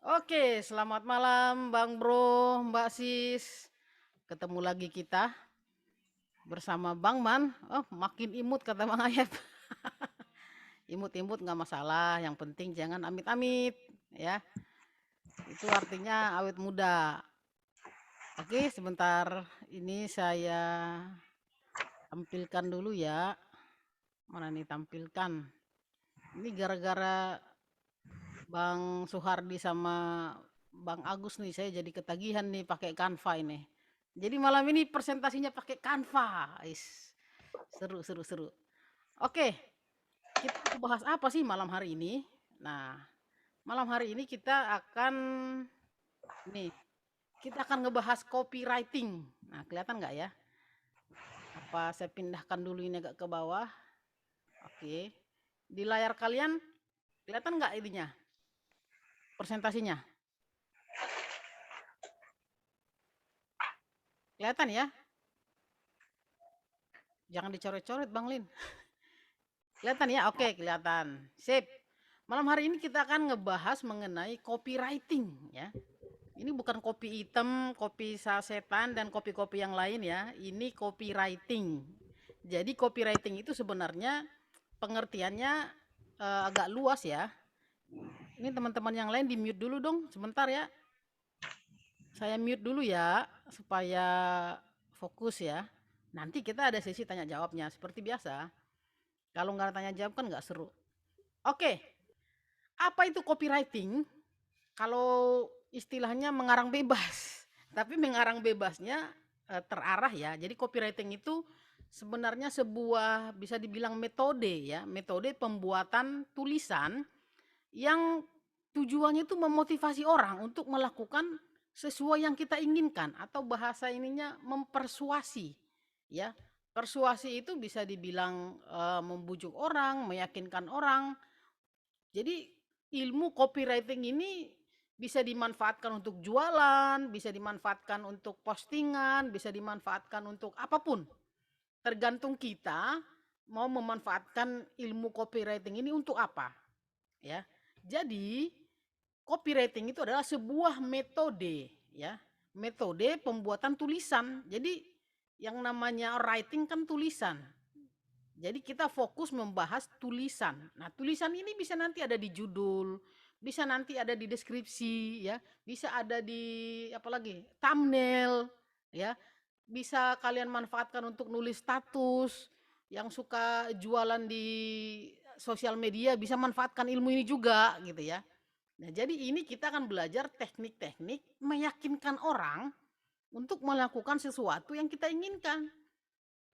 Oke, selamat malam Bang Bro, Mbak Sis. Ketemu lagi kita bersama Bang Man. Oh, makin imut kata Bang Ayat. Imut-imut nggak masalah, yang penting jangan amit-amit, ya. Itu artinya awet muda. Oke, sebentar ini saya tampilkan dulu ya. Mana nih tampilkan? Ini gara-gara Bang Suhardi sama Bang Agus nih, saya jadi ketagihan nih pakai Canva ini. Jadi malam ini presentasinya pakai Canva. Seru, seru, seru. Oke, kita mau bahas apa sih malam hari ini? Nah, malam hari ini nih, kita akan ngebahas copywriting. Nah, kelihatan nggak ya? Apa saya pindahkan dulu ini agak ke bawah? Oke. Di layar kalian kelihatan nggak ininya? Presentasinya? Kelihatan ya? Jangan dicoret-coret Bang Lin. Kelihatan ya? Oke, kelihatan. Sip. Malam hari ini kita akan ngebahas mengenai copywriting ya. Ini bukan kopi hitam, kopi sasetan dan kopi-kopi yang lain ya. Ini copywriting. Jadi copywriting itu sebenarnya pengertiannya agak luas ya. Ini teman-teman yang lain di-mute dulu dong sebentar ya. Saya mute dulu ya supaya fokus ya. Nanti kita ada sesi tanya jawabnya seperti biasa. Kalau nggak tanya jawab kan nggak seru. Oke, apa itu copywriting? Kalau istilahnya mengarang bebas, tapi mengarang bebasnya terarah ya. Jadi copywriting itu sebenarnya sebuah bisa dibilang metode ya, metode pembuatan tulisan yang tujuannya itu memotivasi orang untuk melakukan sesuai yang kita inginkan atau bahasa ininya mempersuasi ya. Persuasi itu bisa dibilang membujuk orang, meyakinkan orang. Jadi ilmu copywriting ini bisa dimanfaatkan untuk jualan, bisa dimanfaatkan untuk postingan, bisa dimanfaatkan untuk apapun. Tergantung kita mau memanfaatkan ilmu copywriting ini untuk apa, ya. Jadi copywriting itu adalah sebuah metode, ya. Metode pembuatan tulisan. Jadi yang namanya writing kan tulisan. Jadi kita fokus membahas tulisan. Nah, tulisan ini bisa nanti ada di judul, bisa nanti ada di deskripsi ya, bisa ada di apalagi thumbnail ya. Bisa kalian manfaatkan untuk nulis status, yang suka jualan di sosial media bisa manfaatkan ilmu ini juga gitu ya. Nah, jadi ini kita akan belajar teknik-teknik meyakinkan orang untuk melakukan sesuatu yang kita inginkan.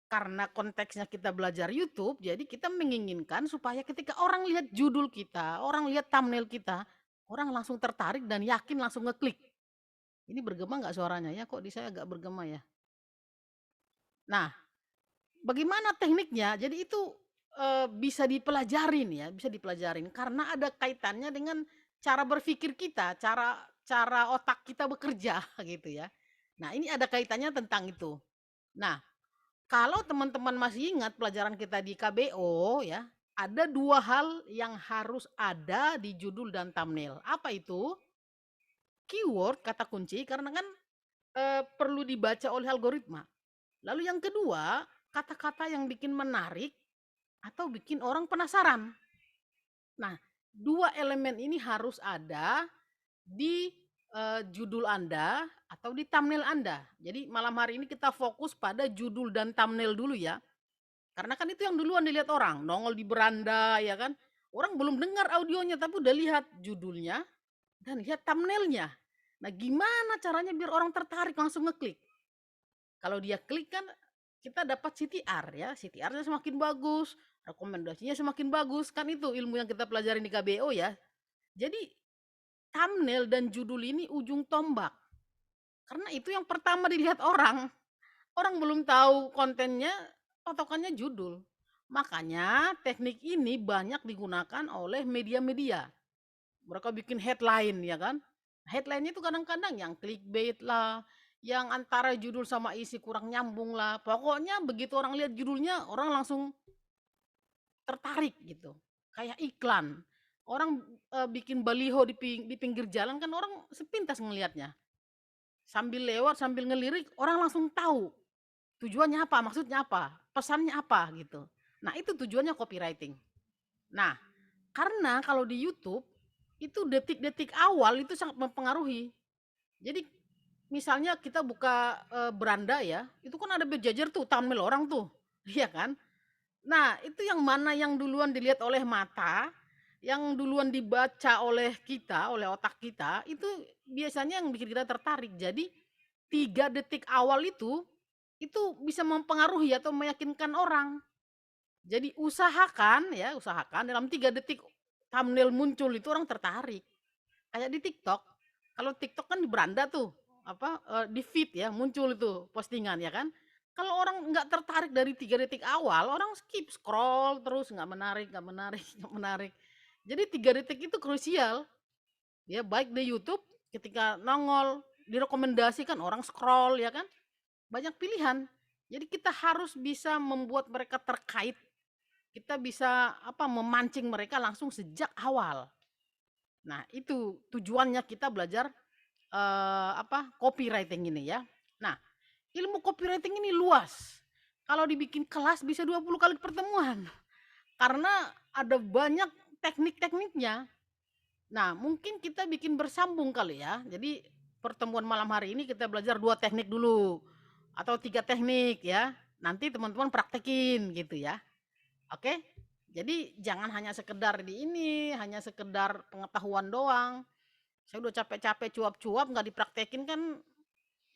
Karena konteksnya kita belajar YouTube, jadi kita menginginkan supaya ketika orang lihat judul kita, orang lihat thumbnail kita, orang langsung tertarik dan yakin langsung ngeklik. Ini bergema nggak suaranya ya? Kok di saya agak bergema ya? Nah, bagaimana tekniknya? Jadi itu bisa dipelajarin ya, bisa dipelajarin karena ada kaitannya dengan cara berpikir kita, cara cara otak kita bekerja gitu ya. Nah, ini ada kaitannya tentang itu. Nah, kalau teman-teman masih ingat pelajaran kita di KBO ya, ada 2 hal yang harus ada di judul dan thumbnail. Apa itu? Keyword, kata kunci, karena kan, perlu dibaca oleh algoritma. Lalu yang kedua, kata-kata yang bikin menarik atau bikin orang penasaran. Nah, 2 elemen ini harus ada di, judul Anda atau di thumbnail Anda. Jadi malam hari ini kita fokus pada judul dan thumbnail dulu ya. Karena kan itu yang duluan dilihat orang, nongol di beranda ya kan. Orang belum dengar audionya tapi udah lihat judulnya dan lihat thumbnailnya. Nah, gimana caranya biar orang tertarik langsung ngeklik? Kalau dia klik kan kita dapat CTR ya, CTR-nya semakin bagus, rekomendasinya semakin bagus, kan itu ilmu yang kita pelajarin di KBO ya. Jadi thumbnail dan judul ini ujung tombak. Karena itu yang pertama dilihat orang. Orang belum tahu kontennya, patokannya judul. Makanya teknik ini banyak digunakan oleh media-media. Mereka bikin headline ya kan. Headline itu kadang-kadang yang clickbait lah, yang antara judul sama isi kurang nyambung lah. Pokoknya begitu orang lihat judulnya, orang langsung tertarik gitu. Kayak iklan. Orang, bikin baliho di pinggir jalan kan orang sepintas ngelihatnya. Sambil lewat, sambil ngelirik, orang langsung tahu tujuannya apa, maksudnya apa, pesannya apa, gitu. Nah, itu tujuannya copywriting. Nah, karena kalau di YouTube, itu detik-detik awal itu sangat mempengaruhi. Jadi, misalnya kita buka, beranda ya, itu kan ada berjejer tuh thumbnail orang tuh, iya kan? Nah, itu yang mana yang duluan dilihat oleh mata, yang duluan dibaca oleh kita, oleh otak kita, itu biasanya yang bikin kita tertarik. Jadi 3 detik awal itu bisa mempengaruhi atau meyakinkan orang. Jadi usahakan ya, usahakan dalam 3 detik thumbnail muncul itu orang tertarik. Kayak di TikTok, kalau TikTok kan di beranda tuh, apa, di feed ya, muncul itu postingan ya kan. Kalau orang nggak tertarik dari 3 detik awal, orang skip, scroll terus, nggak menarik nggak menarik nggak menarik. Jadi 3 detik itu krusial, ya baik di YouTube ketika nongol, direkomendasikan, orang scroll ya kan, banyak pilihan. Jadi kita harus bisa membuat mereka terkait, kita bisa, apa, memancing mereka langsung sejak awal. Nah, itu tujuannya kita belajar, apa, copywriting ini ya. Nah, ilmu copywriting ini luas. Kalau dibikin kelas bisa 20 kali pertemuan. Karena ada banyak teknik-tekniknya. Nah, mungkin kita bikin bersambung kali ya. Jadi pertemuan malam hari ini kita belajar 2 teknik dulu atau 3 teknik ya. Nanti teman-teman praktekin gitu ya. Oke? Jadi jangan hanya sekedar di ini, hanya sekedar pengetahuan doang. Saya udah capek-capek cuap-cuap nggak dipraktekin kan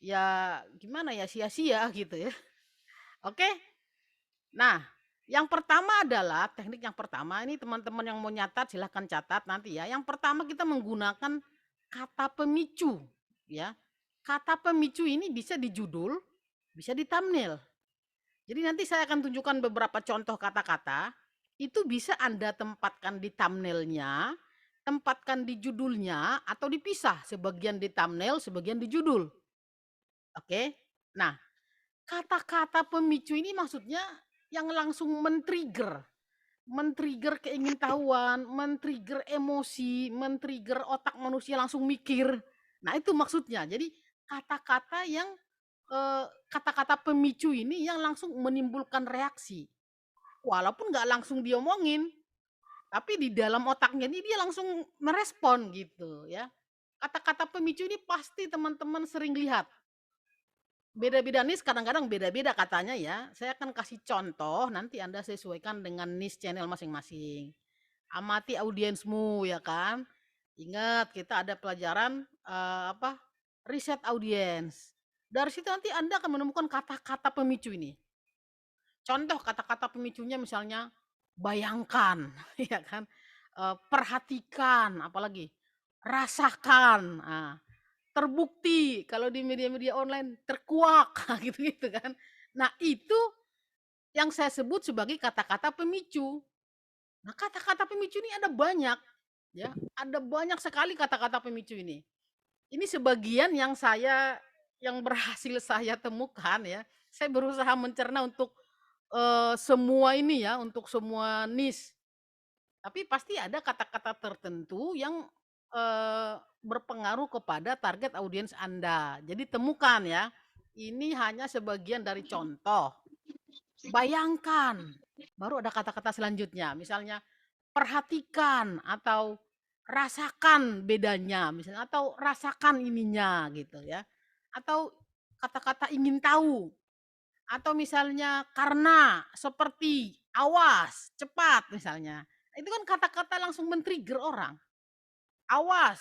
ya gimana ya, sia-sia gitu ya. Oke? Nah, yang pertama adalah teknik yang pertama ini teman-teman yang mau nyatat silahkan catat nanti ya. Yang pertama kita menggunakan kata pemicu ya. Kata pemicu ini bisa di judul, bisa di thumbnail. Jadi nanti saya akan tunjukkan beberapa contoh kata-kata, itu bisa Anda tempatkan di thumbnail-nya, tempatkan di judulnya, atau dipisah, sebagian di thumbnail, sebagian di judul. Oke? Nah, kata-kata pemicu ini maksudnya yang langsung men-trigger keingintahuan, men-trigger emosi, men-trigger otak manusia langsung mikir. Nah, itu maksudnya. Jadi kata-kata yang kata-kata pemicu ini yang langsung menimbulkan reaksi. Walaupun nggak langsung diomongin, tapi di dalam otaknya ini dia langsung merespon gitu ya. Kata-kata pemicu ini pasti teman-teman sering lihat. Beda-beda niche kadang-kadang beda-beda katanya ya. Saya akan kasih contoh, nanti Anda sesuaikan dengan niche channel masing-masing. Amati audiensmu ya kan. Ingat kita ada pelajaran apa? Riset audiens. Dari situ nanti Anda akan menemukan kata-kata pemicu ini. Contoh kata-kata pemicunya misalnya bayangkan, ya kan? Perhatikan, apalagi rasakan. Nah, terbukti kalau di media-media online terkuak gitu-gitu kan. Nah, itu yang saya sebut sebagai kata-kata pemicu. Nah, kata-kata pemicu ini ada banyak ya, ada banyak sekali kata-kata pemicu ini. Ini sebagian yang berhasil saya temukan ya. Saya berusaha mencerna untuk semua ini ya, untuk semua niche. Tapi pasti ada kata-kata tertentu yang berpengaruh kepada target audiens Anda. Jadi temukan ya, ini hanya sebagian dari contoh. Bayangkan, baru ada kata-kata selanjutnya, misalnya perhatikan atau rasakan bedanya, misalnya atau rasakan ininya gitu ya. Atau kata-kata ingin tahu, atau misalnya karena, seperti, awas, cepat misalnya. Itu kan kata-kata langsung men-trigger orang. Awas,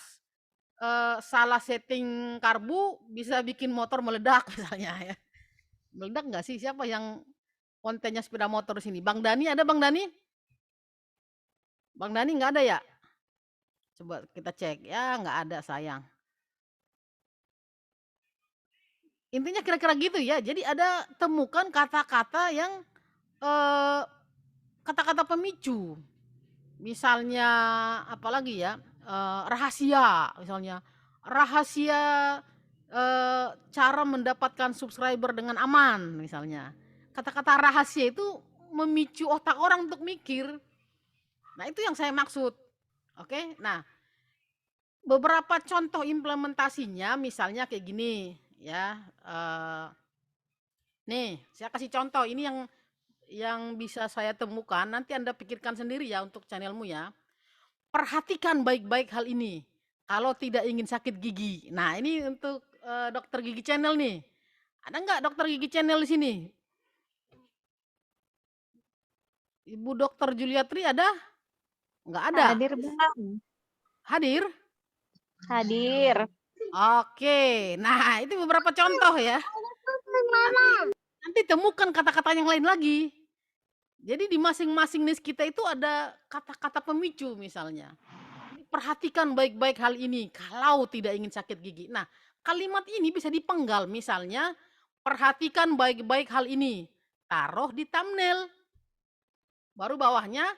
salah setting karbu bisa bikin motor meledak misalnya ya. Meledak nggak sih? Siapa yang kontennya sepeda motor sini? Bang Dani ada Bang Dani? Bang Dani nggak ada ya? Coba kita cek. Ya nggak ada sayang. Intinya kira-kira gitu ya. Jadi ada temukan kata-kata yang eh, kata-kata pemicu. Misalnya apalagi ya, rahasia misalnya, rahasia, cara mendapatkan subscriber dengan aman misalnya. Kata-kata rahasia itu memicu otak orang untuk mikir. Nah itu yang saya maksud. Oke, nah beberapa contoh implementasinya misalnya kayak gini ya. Nih, saya kasih contoh ini yang bisa saya temukan, nanti Anda pikirkan sendiri ya untuk channelmu ya. Perhatikan baik-baik hal ini, kalau tidak ingin sakit gigi. Nah, ini untuk, dokter gigi channel nih. Ada nggak dokter gigi channel di sini? Ibu Dokter Juliatri ada? Nggak ada? Hadir, Bang. Hadir? Hadir. Oke, nah itu beberapa contoh ya. Nanti temukan kata-kata yang lain lagi. Jadi di masing-masing niche kita itu ada kata-kata pemicu misalnya. Perhatikan baik-baik hal ini kalau tidak ingin sakit gigi. Nah, kalimat ini bisa dipenggal misalnya, perhatikan baik-baik hal ini, taruh di thumbnail. Baru bawahnya,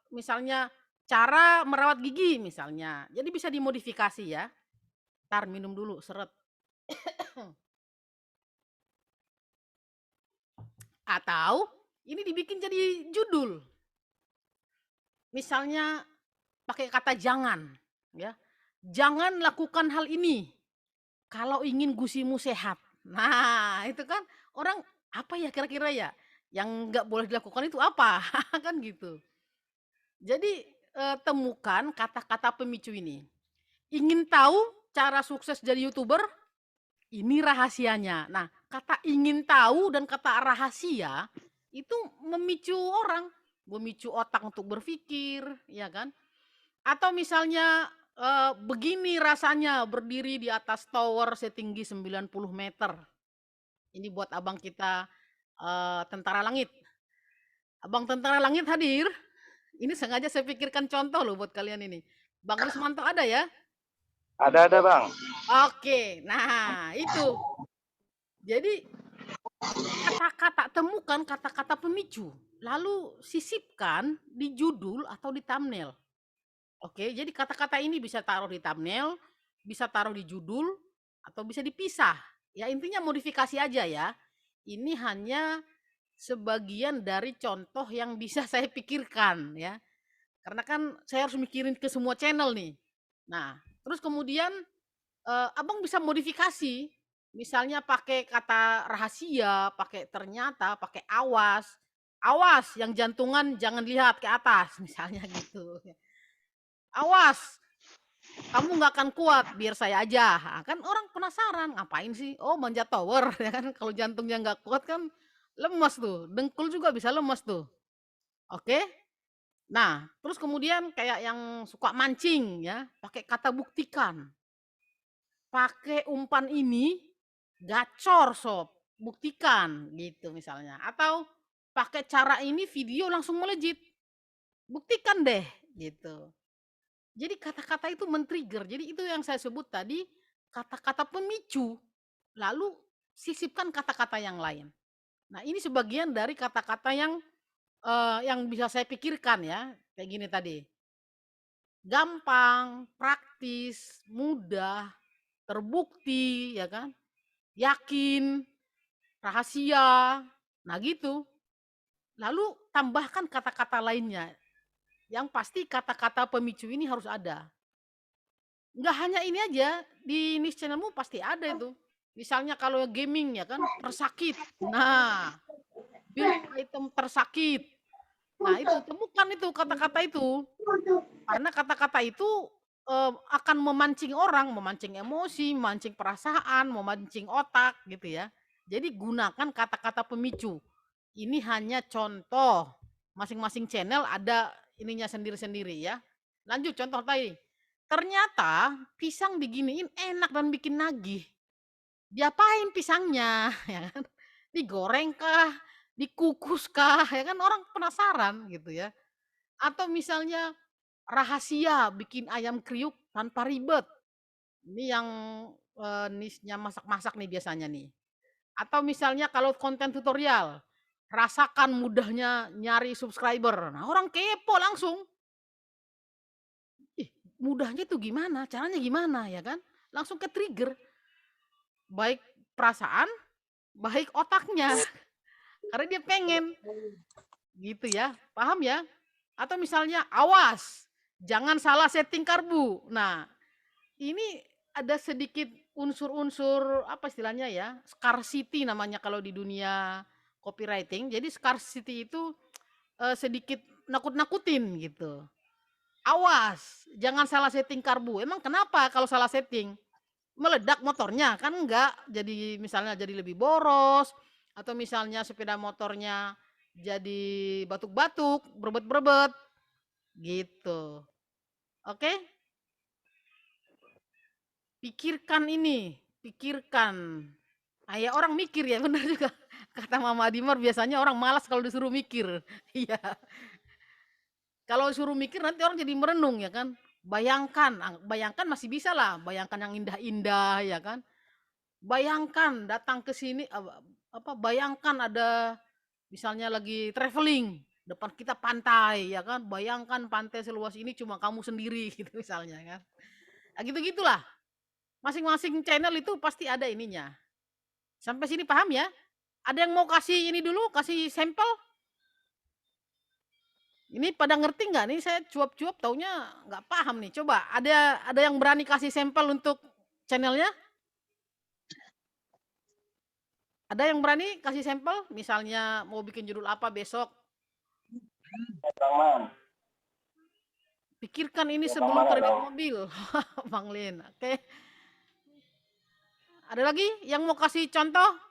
misalnya cara merawat gigi misalnya. Jadi bisa dimodifikasi ya. Ntar minum dulu, seret. Atau ini dibikin jadi judul. Misalnya pakai kata jangan, ya. Jangan lakukan hal ini kalau ingin gusimu sehat. Nah, itu kan orang apa ya kira-kira ya? Yang nggak boleh dilakukan itu apa? Kan gitu. Jadi temukan kata-kata pemicu ini. Ingin tahu cara sukses jadi YouTuber? Ini rahasianya. Nah, kata ingin tahu dan kata rahasia itu memicu orang, memicu otak untuk berpikir, ya kan? Atau misalnya begini rasanya berdiri di atas tower setinggi 90 meter. Ini buat abang kita tentara langit. Abang tentara langit hadir. Ini sengaja saya pikirkan contoh loh buat kalian ini. Bang Rismanto ada ya? Ada Bang. Oke, nah itu. Jadi kata-kata temukan kata-kata pemicu, lalu sisipkan di judul atau di thumbnail. Oke, jadi kata-kata ini bisa taruh di thumbnail, bisa taruh di judul, atau bisa dipisah. Ya intinya modifikasi aja ya. Ini hanya sebagian dari contoh yang bisa saya pikirkan ya. Karena kan saya harus mikirin ke semua channel nih. Nah, terus kemudian Abang bisa modifikasi. Misalnya pakai kata rahasia, pakai ternyata, pakai awas. Awas, yang jantungan jangan lihat ke atas, misalnya gitu. Awas, kamu nggak akan kuat, biar saya aja. Nah, kan orang penasaran, ngapain sih? Oh, manjat tower, ya kan? Kalau jantungnya nggak kuat kan lemas tuh, dengkul juga bisa lemas tuh. Oke? Nah, terus kemudian kayak yang suka mancing ya, pakai kata buktikan. Pakai umpan ini gacor sob, buktikan gitu misalnya. Atau pakai cara ini video langsung melejit. Buktikan deh gitu. Jadi kata-kata itu men-trigger. Jadi itu yang saya sebut tadi kata-kata pemicu. Lalu sisipkan kata-kata yang lain. Nah, ini sebagian dari kata-kata yang bisa saya pikirkan ya. Kayak gini tadi. Gampang, praktis, mudah, terbukti, ya kan? Yakin, rahasia. Nah, gitu. Lalu tambahkan kata-kata lainnya. Yang pasti kata-kata pemicu ini harus ada. Nggak hanya ini aja, di niche channelmu pasti ada itu. Misalnya kalau gaming ya kan, tersakit. Nah, build item tersakit. Nah, itu temukan itu kata-kata itu. Karena kata-kata itu akan memancing orang, memancing emosi, memancing perasaan, memancing otak gitu ya. Jadi gunakan kata-kata pemicu. Ini hanya contoh. Masing-masing channel ada ininya sendiri-sendiri ya. Lanjut contoh tadi. Ternyata pisang diginiin enak dan bikin nagih. Diapain pisangnya? Ya kan? Digoreng kah? Dikukus kah? Ya kan orang penasaran gitu ya. Atau misalnya rahasia bikin ayam kriuk tanpa ribet. Ini yang niche-nya masak-masak nih biasanya nih. Atau misalnya kalau konten tutorial, rasakan mudahnya nyari subscriber. Nah, orang kepo langsung. Ih, mudahnya tuh gimana? Caranya gimana ya kan? Langsung ke trigger. Baik perasaan, baik otaknya. Karena dia pengen. Gitu ya. Paham ya? Atau misalnya awas, Jangan salah setting karbu. Nah, ini ada sedikit unsur-unsur apa istilahnya ya, scarcity namanya kalau di dunia copywriting. Jadi scarcity itu sedikit nakut-nakutin gitu. Awas, jangan salah setting karbu. Emang kenapa kalau salah setting? Meledak motornya? Kan enggak. Jadi misalnya jadi lebih boros atau misalnya sepeda motornya jadi batuk-batuk, berebet-berebet gitu. Oke? Pikirkan ini, pikirkan. Ah, ya orang mikir ya, benar juga. Kata Mama Adimar biasanya orang malas kalau disuruh mikir. Iya. Kalau suruh mikir nanti orang jadi merenung ya kan. Bayangkan, bayangkan masih bisa lah, bayangkan yang indah-indah ya kan. Bayangkan datang ke sini bayangkan ada misalnya lagi traveling, depan kita pantai ya kan. Bayangkan pantai seluas ini cuma kamu sendiri gitu misalnya kan. Nah, gitu-gitulah. Masing-masing channel itu pasti ada ininya. Sampai sini paham ya? Ada yang mau kasih ini dulu, kasih sampel? Ini pada ngerti nggak nih? Saya cuap-cuap taunya nggak paham nih. Coba ada yang berani kasih sampel untuk channelnya? Ada yang berani kasih sampel? Misalnya mau bikin judul apa besok? Pikirkan ini sebelum kredit mobil. Bang Lin, oke. Ada lagi yang mau kasih contoh?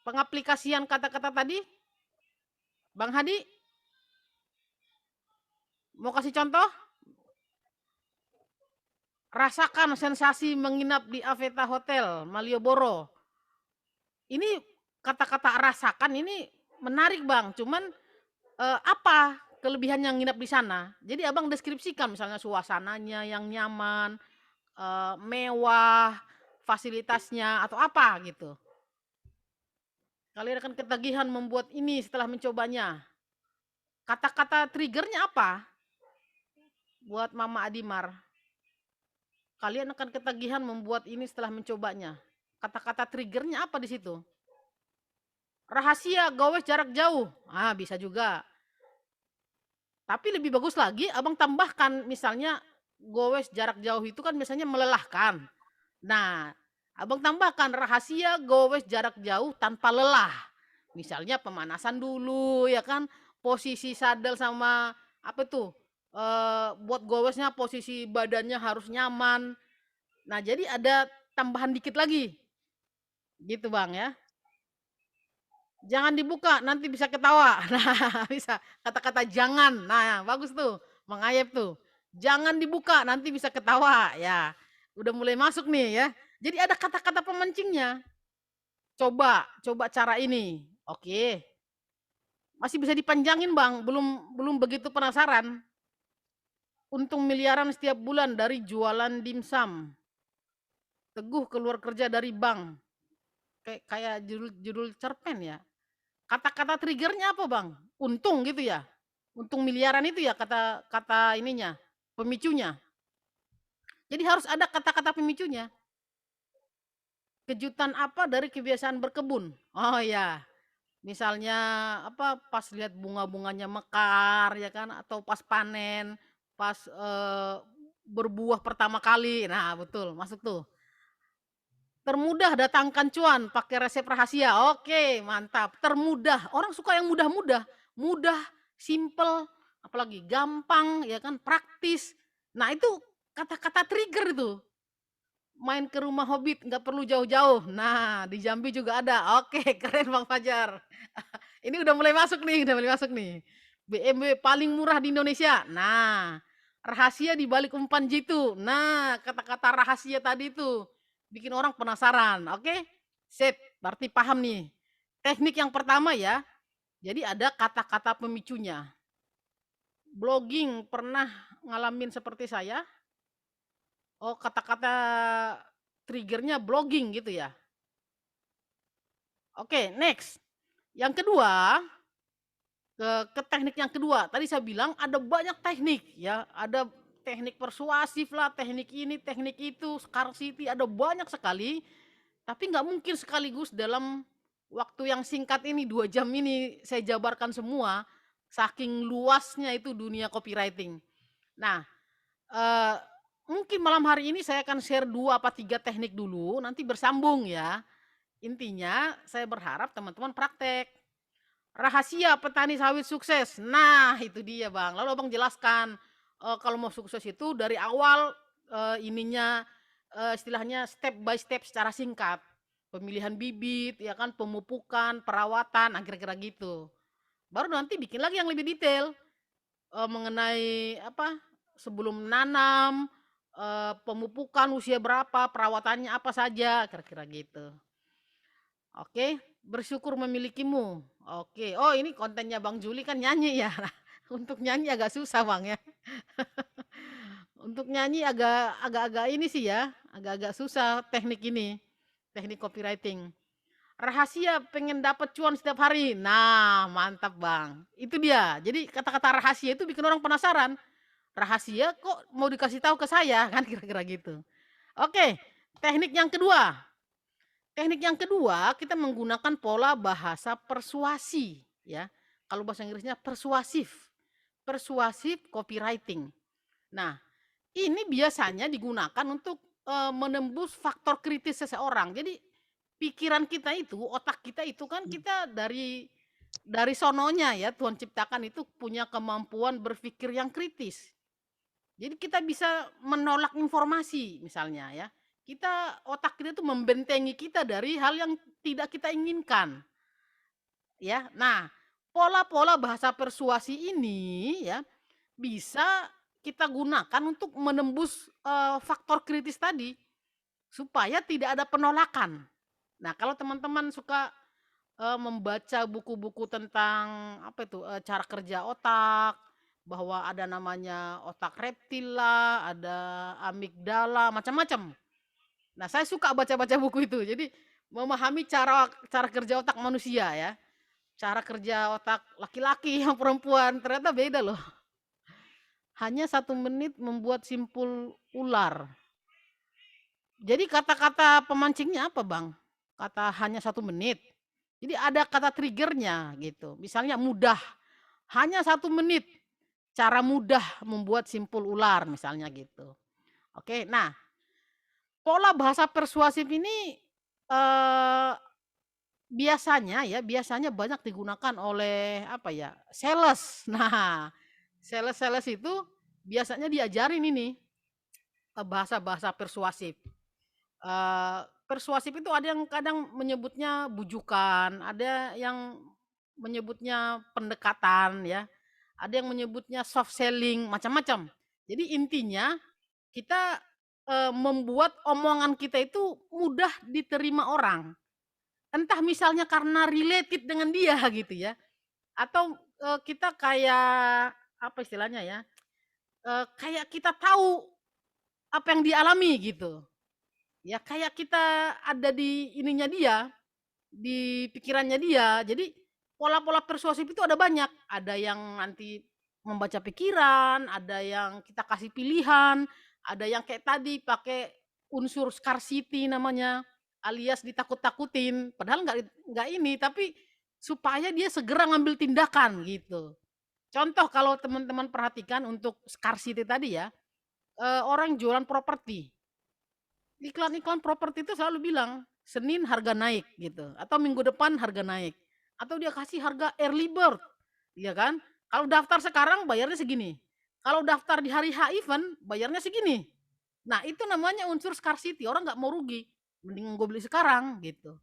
Pengaplikasian kata-kata tadi? Bang Hadi? Mau kasih contoh? Rasakan sensasi menginap di Aveta Hotel Malioboro. Ini kata-kata rasakan ini menarik Bang, cuman apa kelebihannya nginap di sana? Jadi Abang deskripsikan misalnya suasananya yang nyaman, mewah, fasilitasnya atau apa gitu. Kalian akan ketagihan membuat ini setelah mencobanya. Kata-kata triggernya apa? Buat Mama Adimar. Kalian akan ketagihan membuat ini setelah mencobanya. Kata-kata triggernya apa di situ? Rahasia gowes jarak jauh. Ah, bisa juga. Tapi lebih bagus lagi Abang tambahkan misalnya gowes jarak jauh itu kan biasanya melelahkan. Nah, Abang tambahkan rahasia gowes jarak jauh tanpa lelah. Misalnya pemanasan dulu ya kan, posisi sadel sama apa tuh? Buat gowesnya posisi badannya harus nyaman. Nah, jadi ada tambahan dikit lagi. Gitu, Bang ya. Jangan dibuka, nanti bisa ketawa. Nah, bisa. Kata-kata jangan. Nah, bagus tuh. Mengayap tuh. Jangan dibuka, nanti bisa ketawa. Ya, udah mulai masuk nih ya. Jadi ada kata-kata pemancingnya. Coba cara ini. Oke. Masih bisa dipanjangin, Bang. Belum begitu penasaran. Untung miliaran setiap bulan dari jualan dimsum. Teguh keluar kerja dari bank. Kayak judul cerpen ya. Kata-kata triggernya apa Bang? Untung gitu ya? Untung miliaran itu ya kata ininya, pemicunya. Jadi harus ada kata-kata pemicunya. Kejutan apa dari kebiasaan berkebun? Oh ya, misalnya apa pas lihat bunga-bunganya mekar ya kan, atau pas panen, pas berbuah pertama kali. Nah betul, masuk tuh. Termudah datangkan cuan pakai resep rahasia. Oke, mantap. Termudah. Orang suka yang mudah-mudah. Mudah, simple, apalagi gampang, ya kan, praktis. Nah, itu kata-kata trigger itu. Main ke rumah Hobbit nggak perlu jauh-jauh. Nah, di Jambi juga ada. Oke, keren Bang Fajar. Ini udah mulai masuk nih, udah mulai masuk nih. BMW paling murah di Indonesia. Nah, rahasia di balik umpan jitu. Nah, kata-kata rahasia tadi itu bikin orang penasaran. Oke? Sip, berarti paham nih. Teknik yang pertama ya. Jadi ada kata-kata pemicunya. Blogging pernah ngalamin seperti saya? Oh, kata-kata triggernya blogging gitu ya. Oke, next. Yang kedua, ke teknik yang kedua. Tadi saya bilang ada banyak teknik ya, ada teknik persuasif lah, teknik ini, teknik itu, scarcity, ada banyak sekali. Tapi nggak mungkin sekaligus dalam waktu yang singkat ini 2 jam ini saya jabarkan semua, saking luasnya itu dunia copywriting. Nah, eee, mungkin malam hari ini saya akan share 2 apa 3 teknik dulu, nanti bersambung ya. Intinya saya berharap teman-teman praktek. Rahasia petani sawit sukses. Nah, itu dia, Bang. Lalu Abang jelaskan, kalau mau sukses itu dari awal, istilahnya step by step secara singkat. Pemilihan bibit, ya kan, pemupukan, perawatan, nah kira-kira gitu. Baru nanti bikin lagi yang lebih detail, mengenai apa, sebelum menanam, pemupukan usia berapa, perawatannya apa saja, kira-kira gitu. Oke, bersyukur memilikimu. Oke. Oh, ini kontennya Bang Juli kan nyanyi ya. Nah, untuk nyanyi agak susah, Bang, ya. Untuk nyanyi agak-agak ini sih ya, agak-agak susah teknik ini, teknik copywriting. Rahasia pengen dapat cuan setiap hari. Nah, mantap, Bang. Itu dia. Jadi kata-kata rahasia itu bikin orang penasaran. Rahasia kok mau dikasih tahu ke saya? Kan kira-kira gitu. Oke, teknik yang kedua. Teknik yang kedua, kita menggunakan pola bahasa persuasi, ya. Kalau bahasa Inggrisnya persuasif, persuasif copywriting. Nah, ini biasanya digunakan untuk menembus faktor kritis seseorang. Jadi pikiran kita itu, otak kita itu kan kita dari sononya ya Tuhan ciptakan itu punya kemampuan berpikir yang kritis. Jadi kita bisa menolak informasi misalnya ya. Otak kita itu membentengi kita dari hal yang tidak kita inginkan, ya. Nah, pola-pola bahasa persuasi ini ya, bisa kita gunakan untuk menembus, faktor kritis tadi, supaya tidak ada penolakan. Nah, kalau teman-teman suka, membaca buku-buku tentang apa itu, cara kerja otak, bahwa ada namanya otak reptil lah, ada amigdala, macam-macam. Nah, saya suka baca-baca buku itu. Jadi memahami cara cara kerja otak manusia ya. Cara kerja otak laki-laki yang perempuan ternyata beda loh. Hanya 1 menit membuat simpul ular. Jadi kata-kata pemancingnya apa, Bang? Kata hanya 1 menit. Jadi ada kata triggernya gitu. Misalnya mudah. Hanya 1 menit. Cara mudah membuat simpul ular misalnya gitu. Oke, nah pola bahasa persuasif ini, eee, biasanya banyak digunakan oleh apa ya, sales. Nah, sales-sales itu biasanya diajarin ini, bahasa-bahasa persuasif. Persuasif itu ada yang kadang menyebutnya bujukan, ada yang menyebutnya pendekatan ya, ada yang menyebutnya soft selling, macam-macam. Jadi intinya kita, membuat omongan kita itu mudah diterima orang. Entah misalnya karena related dengan dia gitu ya, atau, kita kayak, apa istilahnya ya, kayak kita tahu apa yang dialami gitu. Ya kayak kita ada di ininya dia, di pikirannya dia. Jadi pola-pola persuasif itu ada banyak. Ada yang nanti membaca pikiran, ada yang kita kasih pilihan, ada yang kayak tadi pakai unsur scarcity namanya, alias ditakut-takutin. Padahal nggak ini, tapi supaya dia segera ngambil tindakan gitu. Contoh kalau teman-teman perhatikan untuk scarcity tadi ya, orang jualan properti. Iklan-iklan properti itu selalu bilang, Senin harga naik gitu, atau minggu depan harga naik. Atau dia kasih harga early bird, iya kan? Kalau daftar sekarang bayarnya segini. Kalau daftar di hari H event bayarnya segini. Nah, itu namanya unsur scarcity, orang nggak mau rugi. Mending gue beli sekarang gitu.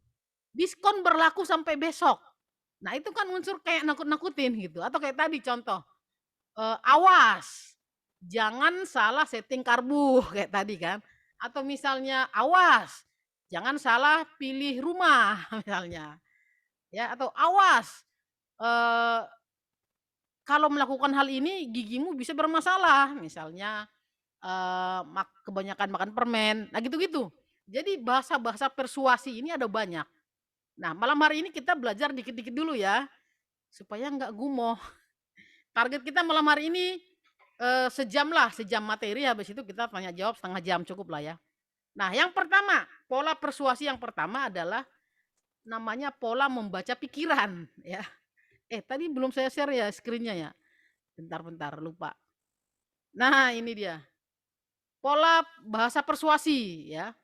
Diskon berlaku sampai besok. Nah, itu kan unsur kayak nakut-nakutin gitu. Atau kayak tadi contoh, awas, jangan salah setting karbu kayak tadi kan. Atau misalnya awas, jangan salah pilih rumah misalnya. Ya, atau awas, eee, kalau melakukan hal ini gigimu bisa bermasalah, misalnya, kebanyakan makan permen, nah gitu-gitu. Jadi bahasa-bahasa persuasi ini ada banyak. Nah, malam hari ini kita belajar dikit-dikit dulu ya, supaya nggak gumoh. Target kita malam hari ini, sejam lah, sejam materi, habis itu kita tanya jawab setengah jam, cukup lah ya. Nah, yang pertama, pola persuasi yang pertama adalah namanya pola membaca pikiran, ya. Tadi belum saya share ya screen-nya ya? Bentar-bentar, lupa. Nah, ini dia. Pola bahasa persuasi ya.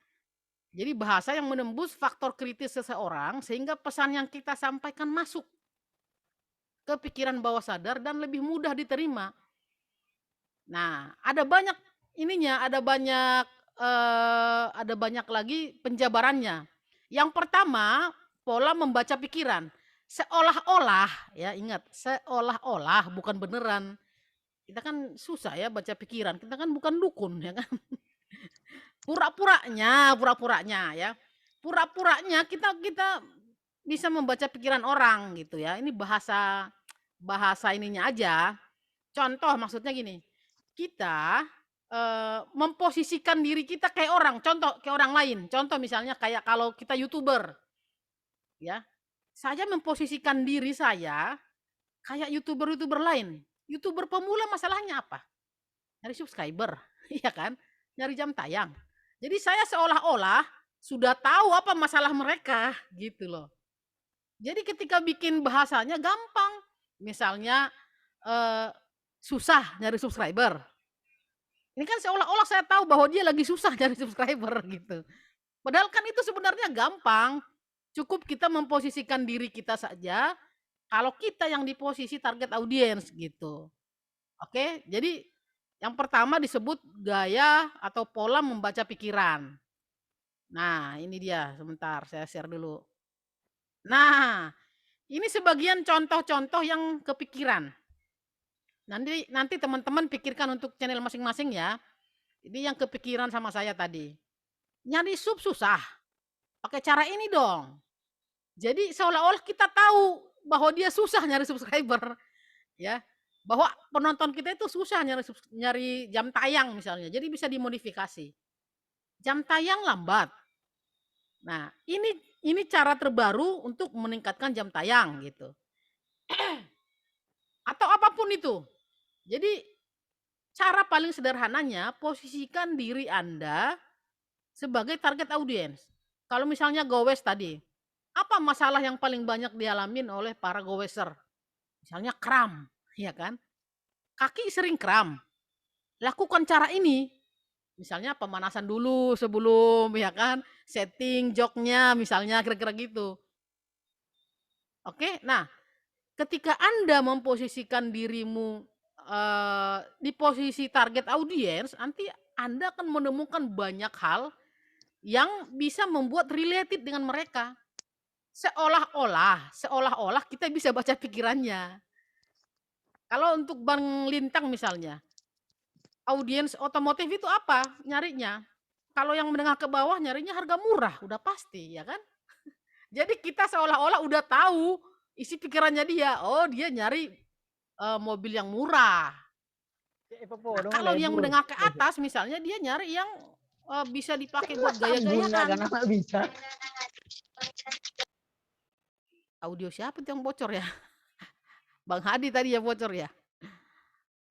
Jadi bahasa yang menembus faktor kritis seseorang sehingga pesan yang kita sampaikan masuk ke pikiran bawah sadar dan lebih mudah diterima. Nah, ada banyak ininya, ada banyak lagi penjabarannya. Yang pertama, pola membaca pikiran. Seolah-olah, ya ingat, seolah-olah bukan beneran. Kita kan susah ya baca pikiran, kita kan bukan dukun ya kan. Pura-puranya ya. Pura-puranya kita kita bisa membaca pikiran orang gitu ya. Ini bahasa bahasa ininya aja. Contoh maksudnya gini, kita memposisikan diri kita kayak orang, contoh kayak orang lain. Contoh misalnya kayak kalau kita YouTuber ya. Saya memposisikan diri saya kayak YouTuber-YouTuber lain. YouTuber pemula masalahnya apa? Nyari subscriber, iya kan? Nyari jam tayang. Jadi saya seolah-olah sudah tahu apa masalah mereka gitu loh. Jadi ketika bikin bahasanya gampang. Misalnya susah nyari subscriber. Ini kan seolah-olah saya tahu bahwa dia lagi susah nyari subscriber gitu. Padahal kan itu sebenarnya gampang. Cukup kita memposisikan diri kita saja. Kalau kita yang di posisi target audiens gitu. Oke, jadi yang pertama disebut gaya atau pola membaca pikiran. Nah, ini dia. Sebentar, saya share dulu. Nah, ini sebagian contoh-contoh yang kepikiran. Nanti teman-teman pikirkan untuk channel masing-masing ya. Ini yang kepikiran sama saya tadi. Nyari sub susah. Pakai cara ini dong. Jadi seolah-olah kita tahu bahwa dia susah nyari subscriber. Ya. Bahwa penonton kita itu susah nyari jam tayang misalnya. Jadi bisa dimodifikasi. Jam tayang lambat. Nah, ini cara terbaru untuk meningkatkan jam tayang gitu. Atau apapun itu. Jadi cara paling sederhananya posisikan diri Anda sebagai target audiens. Kalau misalnya gowes tadi, apa masalah yang paling banyak dialamin oleh para goweser? Misalnya kram, ya kan? Kaki sering kram. Lakukan cara ini. Misalnya pemanasan dulu sebelum, ya kan? Setting joknya misalnya kira-kira gitu. Oke, nah ketika Anda memposisikan dirimu di posisi target audiens, nanti Anda akan menemukan banyak hal yang bisa membuat related dengan mereka. Seolah-olah kita bisa baca pikirannya. Kalau untuk Bang Lintang misalnya, audiens otomotif itu apa nyarinya? Kalau yang menengah ke bawah nyarinya harga murah, udah pasti ya kan? Jadi kita seolah-olah udah tahu isi pikirannya dia. Oh, dia nyari mobil yang murah. Nah, kalau yang menengah ke atas misalnya dia nyari yang bisa dipakai buat gaya-gayaan. Bisa. Audio siapa tuh yang bocor ya? Bang Hadi tadi ya bocor ya.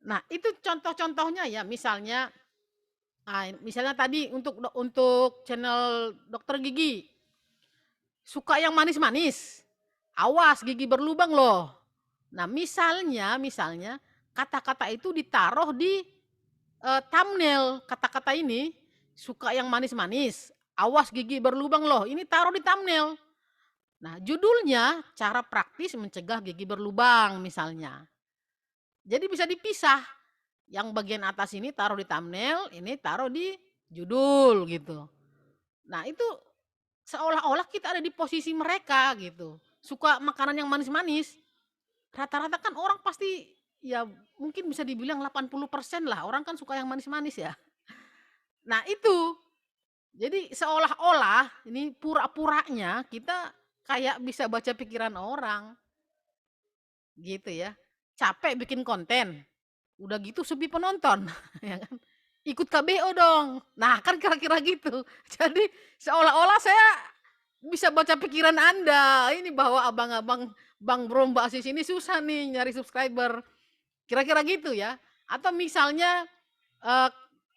Nah, itu contoh-contohnya ya. Misalnya tadi untuk channel dokter gigi. Suka yang manis-manis. Awas gigi berlubang loh. Nah, misalnya kata-kata itu ditaruh di thumbnail. Kata-kata ini suka yang manis-manis. Awas gigi berlubang loh. Ini taruh di thumbnail. Nah, judulnya cara praktis mencegah gigi berlubang misalnya. Jadi bisa dipisah. Yang bagian atas ini taruh di thumbnail, ini taruh di judul gitu. Nah, itu seolah-olah kita ada di posisi mereka gitu. Suka makanan yang manis-manis. Rata-rata kan orang pasti ya mungkin bisa dibilang 80% lah orang kan suka yang manis-manis ya. Nah, itu. Jadi seolah-olah ini pura-puranya kita kayak bisa baca pikiran orang. Gitu ya. Capek bikin konten. Udah gitu sepi penonton, ya kan. Ikut KBO dong. Nah, kan kira-kira gitu. Jadi seolah-olah saya bisa baca pikiran Anda. Ini bahwa abang-abang Bang Bro Mbak Asis ini susah nih nyari subscriber. Kira-kira gitu ya. Atau misalnya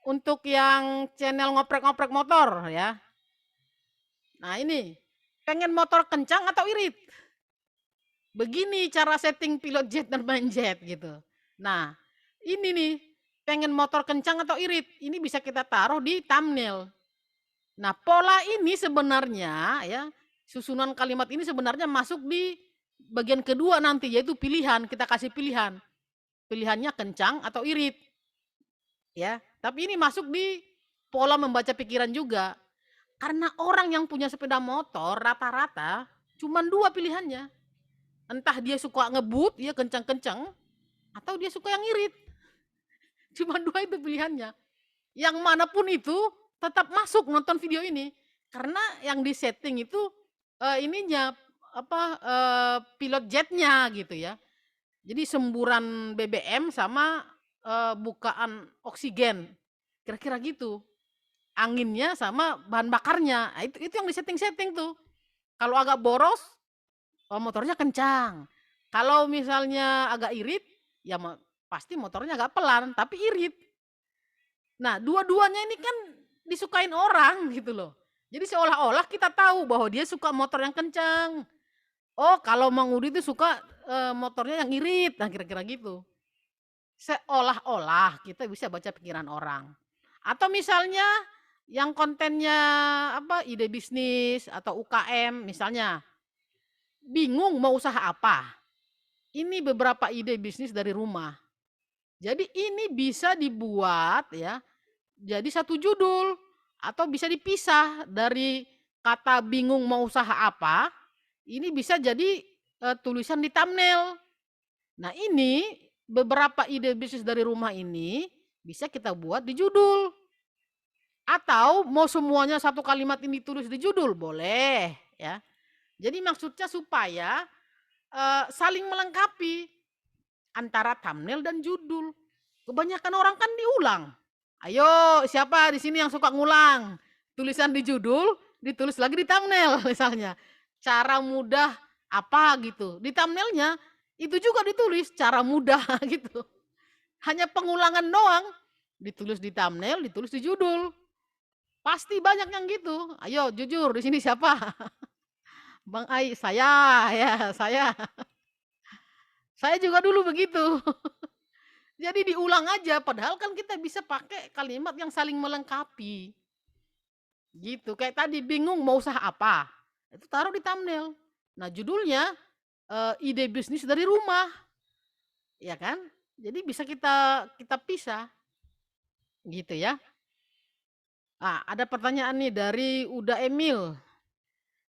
untuk yang channel ngoprek-ngoprek motor ya. Nah, ini pengen motor kencang atau irit? Begini cara setting pilot jet dan main jet gitu. Nah, ini nih pengen motor kencang atau irit, ini bisa kita taruh di thumbnail. Nah, pola ini sebenarnya ya, susunan kalimat ini sebenarnya masuk di bagian kedua nanti, yaitu pilihan, kita kasih pilihan. Pilihannya kencang atau irit. Ya, tapi ini masuk di pola membaca pikiran juga. Karena orang yang punya sepeda motor rata-rata cuma 2 pilihannya. Entah dia suka ngebut, dia kencang-kencang, atau dia suka yang irit. Cuma 2 itu pilihannya. Yang manapun itu tetap masuk nonton video ini. Karena yang disetting itu ininya apa pilot jetnya gitu ya. Jadi semburan BBM sama bukaan oksigen. Kira-kira gitu. Anginnya sama bahan bakarnya. Nah, itu yang disetting-setting tuh. Kalau agak boros, motornya kencang. Kalau misalnya agak irit, ya pasti motornya agak pelan, tapi irit. Nah, dua-duanya ini kan disukain orang gitu loh. Jadi seolah-olah kita tahu bahwa dia suka motor yang kencang. Oh, kalau Mang Udi itu suka motornya yang irit. Nah, kira-kira gitu. Seolah-olah kita bisa baca pikiran orang. Atau misalnya yang kontennya apa ide bisnis atau UKM misalnya bingung mau usaha apa. Ini beberapa ide bisnis dari rumah. Jadi ini bisa dibuat ya jadi satu judul atau bisa dipisah dari kata bingung mau usaha apa, ini bisa jadi tulisan di thumbnail. Nah, ini beberapa ide bisnis dari rumah ini bisa kita buat di judul. Atau mau semuanya satu kalimat ini tulis di judul, boleh ya. Jadi maksudnya supaya saling melengkapi antara thumbnail dan judul. Kebanyakan orang kan diulang. Ayo, siapa di sini yang suka ngulang? Tulisan di judul, ditulis lagi di thumbnail misalnya. Cara mudah apa gitu. Di thumbnailnya itu juga ditulis cara mudah gitu. Hanya pengulangan doang. Ditulis di thumbnail, ditulis di judul. Pasti banyak yang gitu. Ayo jujur di sini siapa? Bang Ai, saya ya, saya. Saya juga dulu begitu. Jadi diulang aja, padahal kan kita bisa pakai kalimat yang saling melengkapi. Gitu, kayak tadi bingung mau usaha apa, itu taruh di thumbnail. Nah judulnya ide bisnis dari rumah, ya kan? Jadi bisa kita pisah, gitu ya. Ah, ada pertanyaan nih dari Uda Emil.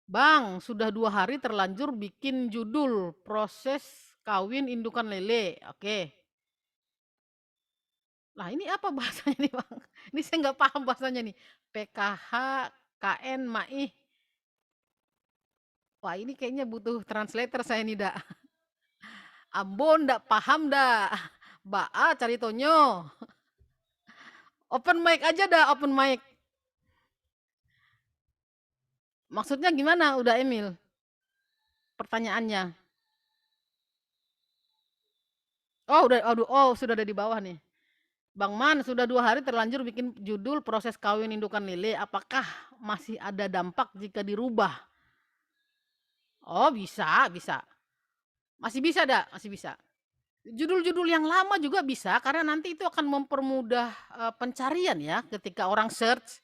Bang, sudah 2 hari terlanjur bikin judul proses kawin indukan lele. Oke. Lah ini apa bahasanya nih Bang? Ini saya nggak paham bahasanya nih. PKH, KN, MAI. Wah ini kayaknya butuh translator saya nih dak. Ambon ndak paham dak. Baa cari tonyo. Open mic aja dah, open mic. Maksudnya gimana udah Emil? Pertanyaannya. Oh udah, sudah ada di bawah nih. Bang Man, sudah 2 hari terlanjur bikin judul proses kawin indukan lele. Apakah masih ada dampak jika dirubah? Oh bisa, bisa. Masih bisa dak, masih bisa. Judul-judul yang lama juga bisa karena nanti itu akan mempermudah pencarian ya ketika orang search.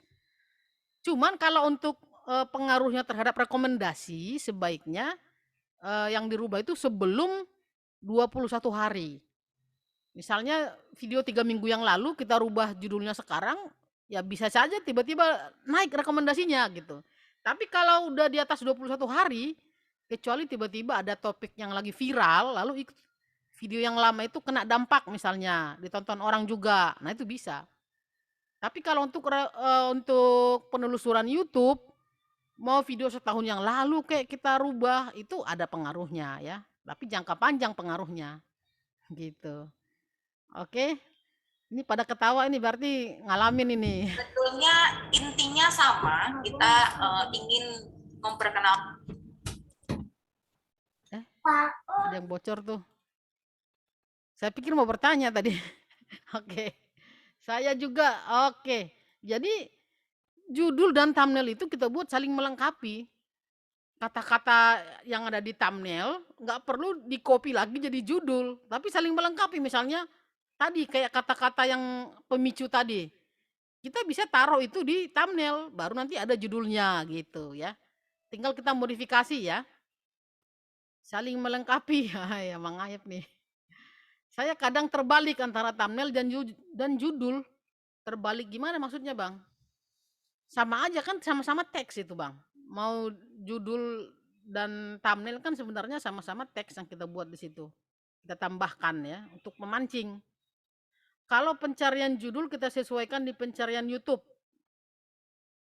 Cuman kalau untuk pengaruhnya terhadap rekomendasi sebaiknya yang dirubah itu sebelum 21 hari. Misalnya video 3 minggu yang lalu kita rubah judulnya sekarang, ya bisa saja tiba-tiba naik rekomendasinya gitu. Tapi kalau udah di atas 21 hari, kecuali tiba-tiba ada topik yang lagi viral, lalu video yang lama itu kena dampak misalnya, ditonton orang juga, nah itu bisa. Tapi kalau untuk penelusuran YouTube, mau video setahun yang lalu kayak kita rubah, itu ada pengaruhnya ya. Tapi jangka panjang pengaruhnya, gitu. Oke, ini pada ketawa ini berarti ngalamin ini. Sebetulnya intinya sama, kita ingin memperkenalkan. Ada yang bocor tuh. Saya pikir mau bertanya tadi. Oke, saya juga. Oke, jadi judul dan thumbnail itu kita buat saling melengkapi. Kata-kata yang ada di thumbnail nggak perlu di-copy lagi jadi judul, tapi saling melengkapi. Misalnya tadi kayak kata-kata yang pemicu tadi. Kita bisa taruh itu di thumbnail, baru nanti ada judulnya gitu ya. Tinggal kita modifikasi ya. Saling melengkapi. Ya Mang Ayep nih. Saya kadang terbalik antara thumbnail dan judul. Terbalik gimana maksudnya, Bang? Sama aja kan sama-sama teks itu, Bang. Mau judul dan thumbnail kan sebenarnya sama-sama teks yang kita buat di situ. Kita tambahkan ya untuk memancing. Kalau pencarian judul kita sesuaikan di pencarian YouTube.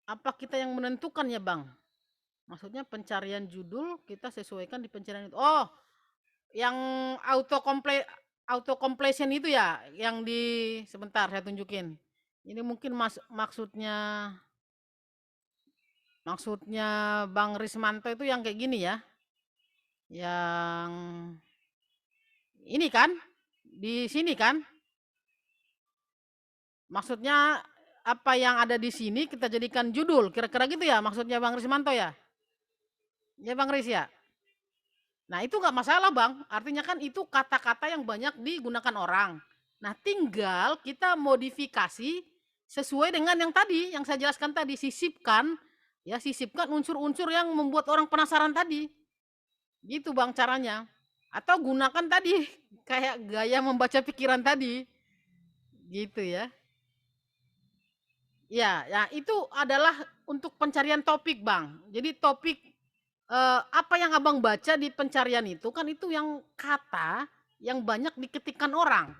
Apa kita yang menentukan ya, Bang? Maksudnya pencarian judul kita sesuaikan di pencarian YouTube. Oh, yang auto completion itu ya, yang di sebentar saya tunjukin. Ini mungkin maksudnya Bang Rismanto itu yang kayak gini ya. Yang ini kan? Di sini kan? Maksudnya apa yang ada di sini kita jadikan judul. Kira-kira gitu ya maksudnya Bang Rismanto ya? Ya Bang Riz ya? Nah itu nggak masalah Bang, artinya kan itu kata-kata yang banyak digunakan orang. Nah tinggal kita modifikasi sesuai dengan yang tadi, yang saya jelaskan tadi, sisipkan unsur-unsur yang membuat orang penasaran tadi. Gitu Bang caranya. Atau gunakan tadi, kayak gaya membaca pikiran tadi. Gitu ya. Ya itu adalah untuk pencarian topik Bang. Jadi topik apa yang Abang baca di pencarian itu kan itu yang kata yang banyak diketikkan orang.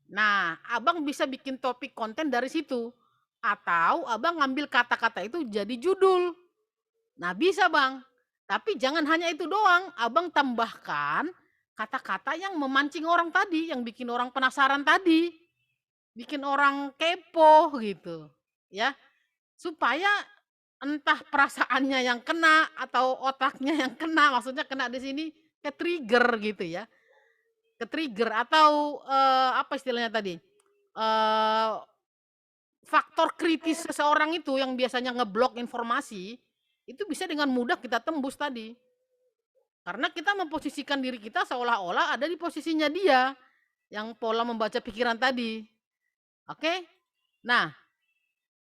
Nah, Abang bisa bikin topik konten dari situ. Atau Abang ngambil kata-kata itu jadi judul. Nah, bisa Bang. Tapi jangan hanya itu doang. Abang tambahkan kata-kata yang memancing orang tadi, yang bikin orang penasaran tadi. Bikin orang kepo gitu. Ya. Supaya entah perasaannya yang kena atau otaknya yang kena, maksudnya kena di sini ke-trigger gitu ya. Ke-trigger atau apa istilahnya tadi? Faktor kritis seseorang itu yang biasanya ngeblok informasi, itu bisa dengan mudah kita tembus tadi. Karena kita memposisikan diri kita seolah-olah ada di posisinya dia yang pola membaca pikiran tadi. Oke? Nah,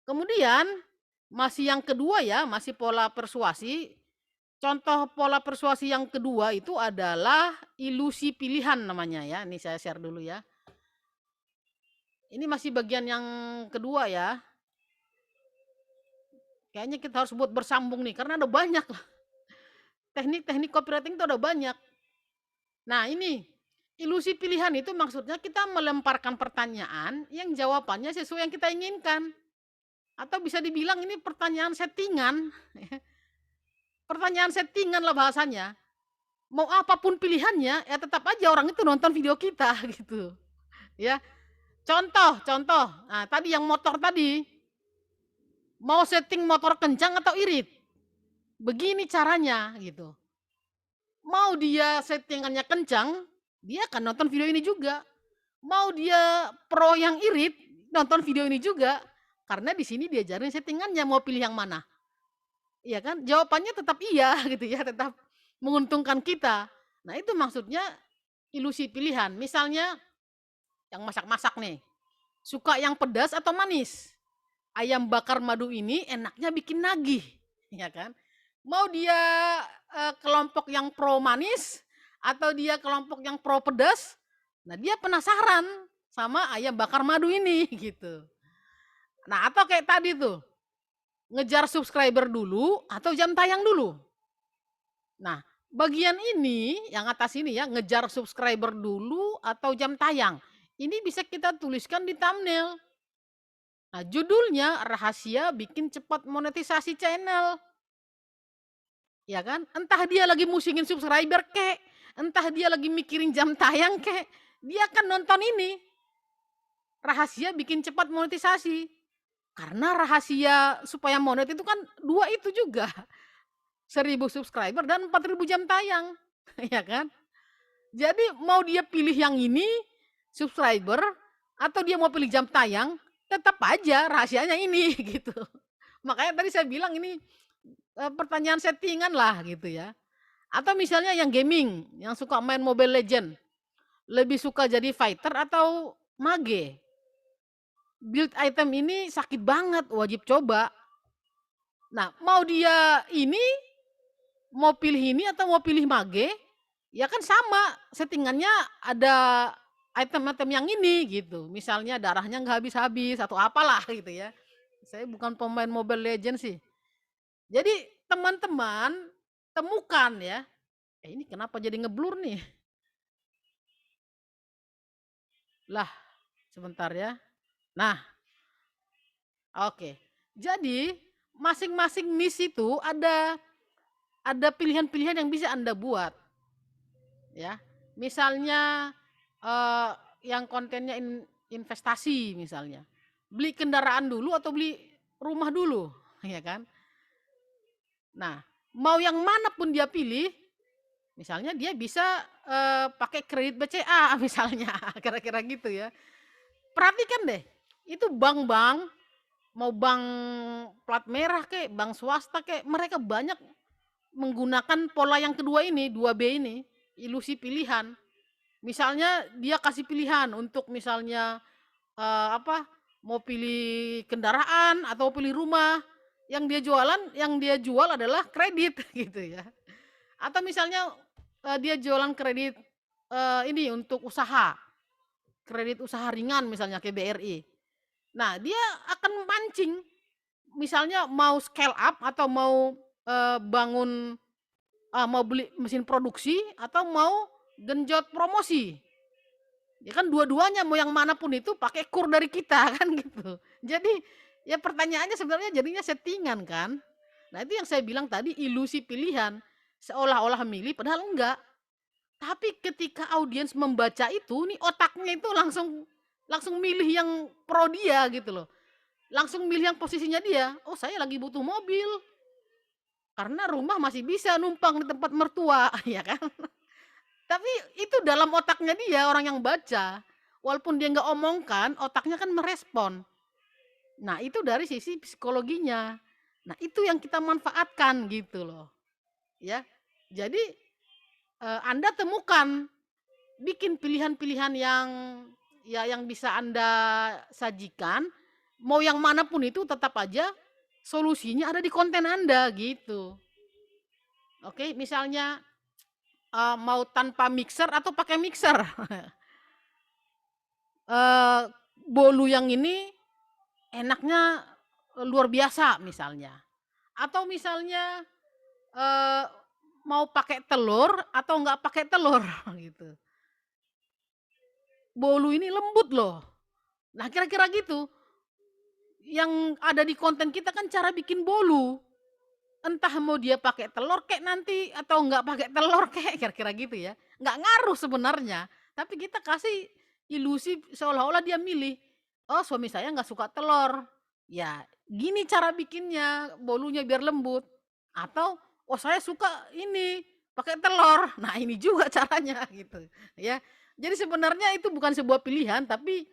kemudian masih yang kedua ya, masih pola persuasi. Contoh pola persuasi yang kedua itu adalah ilusi pilihan namanya ya. Ini saya share dulu ya. Ini masih bagian yang kedua ya. Kayaknya kita harus buat bersambung nih karena ada banyak lah. Teknik-teknik copywriting itu ada banyak. Nah, ini ilusi pilihan itu maksudnya kita melemparkan pertanyaan yang jawabannya sesuai yang kita inginkan. Atau bisa dibilang ini pertanyaan settingan. Pertanyaan settingan lah bahasanya. Mau apapun pilihannya, ya tetap aja orang itu nonton video kita gitu. Ya. Contoh. Nah, tadi yang motor tadi. Mau setting motor kencang atau irit? Begini caranya gitu. Mau dia settingannya kencang, dia akan nonton video ini juga. Mau dia pro yang irit, nonton video ini juga. Karena di sini diajarin settingannya mau pilih yang mana. Iya kan? Jawabannya tetap iya gitu ya, tetap menguntungkan kita. Nah, itu maksudnya ilusi pilihan. Misalnya yang masak-masak nih. Suka yang pedas atau manis? Ayam bakar madu ini enaknya bikin nagih, ya kan? Mau dia kelompok yang pro manis atau dia kelompok yang pro pedas? Nah, dia penasaran sama ayam bakar madu ini gitu. Nah, atau kayak tadi tuh, ngejar subscriber dulu atau jam tayang dulu. Nah, bagian ini, yang atas ini ya, ngejar subscriber dulu atau jam tayang. Ini bisa kita tuliskan di thumbnail. Nah, judulnya rahasia bikin cepat monetisasi channel. Ya kan? Entah dia lagi musingin subscriber kek, entah dia lagi mikirin jam tayang kek, dia akan nonton ini. Rahasia bikin cepat monetisasi. Karena rahasia supaya monet itu kan dua itu juga. 1.000 subscriber dan 4.000 jam tayang. Ya kan? Jadi mau dia pilih yang ini, subscriber, atau dia mau pilih jam tayang, tetap aja rahasianya ini gitu. Makanya tadi saya bilang ini pertanyaan settingan lah gitu ya. Atau misalnya yang gaming, yang suka main Mobile Legend. Lebih suka jadi fighter atau mage? Build item ini sakit banget, wajib coba. Nah, mau dia ini, mau pilih ini atau mau pilih mage, ya kan sama, settingannya ada item-item yang ini gitu. Misalnya darahnya nggak habis-habis atau apalah gitu ya. Saya bukan pemain Mobile Legends sih. Jadi teman-teman temukan ya. Ini kenapa jadi ngeblur nih? Lah, sebentar ya. Nah, oke. Jadi masing-masing niche itu ada pilihan-pilihan yang bisa Anda buat ya. Misalnya yang kontennya investasi misalnya. Beli kendaraan dulu atau beli rumah dulu, ya kan? Nah, mau yang mana pun dia pilih, misalnya dia bisa pakai kredit BCA misalnya, kira-kira gitu ya. Perhatikan deh, itu bank-bank, mau bank plat merah kek, bank swasta kek, mereka banyak menggunakan pola yang kedua ini, 2B ini, ilusi pilihan. Misalnya dia kasih pilihan untuk misalnya mau pilih kendaraan atau pilih rumah, yang dia jual adalah kredit gitu ya. Atau misalnya dia jualan kredit ini untuk usaha, kredit usaha ringan misalnya kayak BRI. Nah, dia akan mancing, misalnya mau scale up atau mau bangun, mau beli mesin produksi atau mau genjot promosi. Ya kan dua-duanya mau yang manapun itu pakai kur dari kita kan gitu. Jadi ya pertanyaannya sebenarnya jadinya settingan kan. Nah itu yang saya bilang tadi ilusi pilihan. Seolah-olah milih padahal enggak. Tapi ketika audiens membaca itu nih otaknya itu langsung langsung milih yang pro dia gitu loh. Langsung milih yang posisinya dia. Oh saya lagi butuh mobil. Karena rumah masih bisa numpang di tempat mertua ya kan. Tapi itu dalam otaknya dia, orang yang baca. Walaupun dia nggak omongkan, otaknya kan merespon. Nah, itu dari sisi psikologinya. Nah, itu yang kita manfaatkan gitu loh. Ya. Jadi Anda temukan, bikin pilihan-pilihan yang bisa Anda sajikan, mau yang manapun itu tetap aja solusinya ada di konten Anda gitu. Oke, misalnya mau tanpa mixer atau pakai mixer. Bolu yang ini enaknya luar biasa misalnya. Atau misalnya eee, mau pakai telur atau nggak pakai telur gitu. Bolu ini lembut loh. Nah kira-kira gitu. Yang ada di konten kita kan cara bikin bolu. Entah mau dia pakai telur kek nanti atau nggak pakai telur kek, kira-kira gitu ya. Nggak ngaruh sebenarnya, tapi kita kasih ilusi seolah-olah dia milih, "Oh suami saya nggak suka telur." Ya gini cara bikinnya, bolunya biar lembut. Atau, "Oh saya suka ini, pakai telur." Nah ini juga caranya gitu, ya. Jadi sebenarnya itu bukan sebuah pilihan, tapi,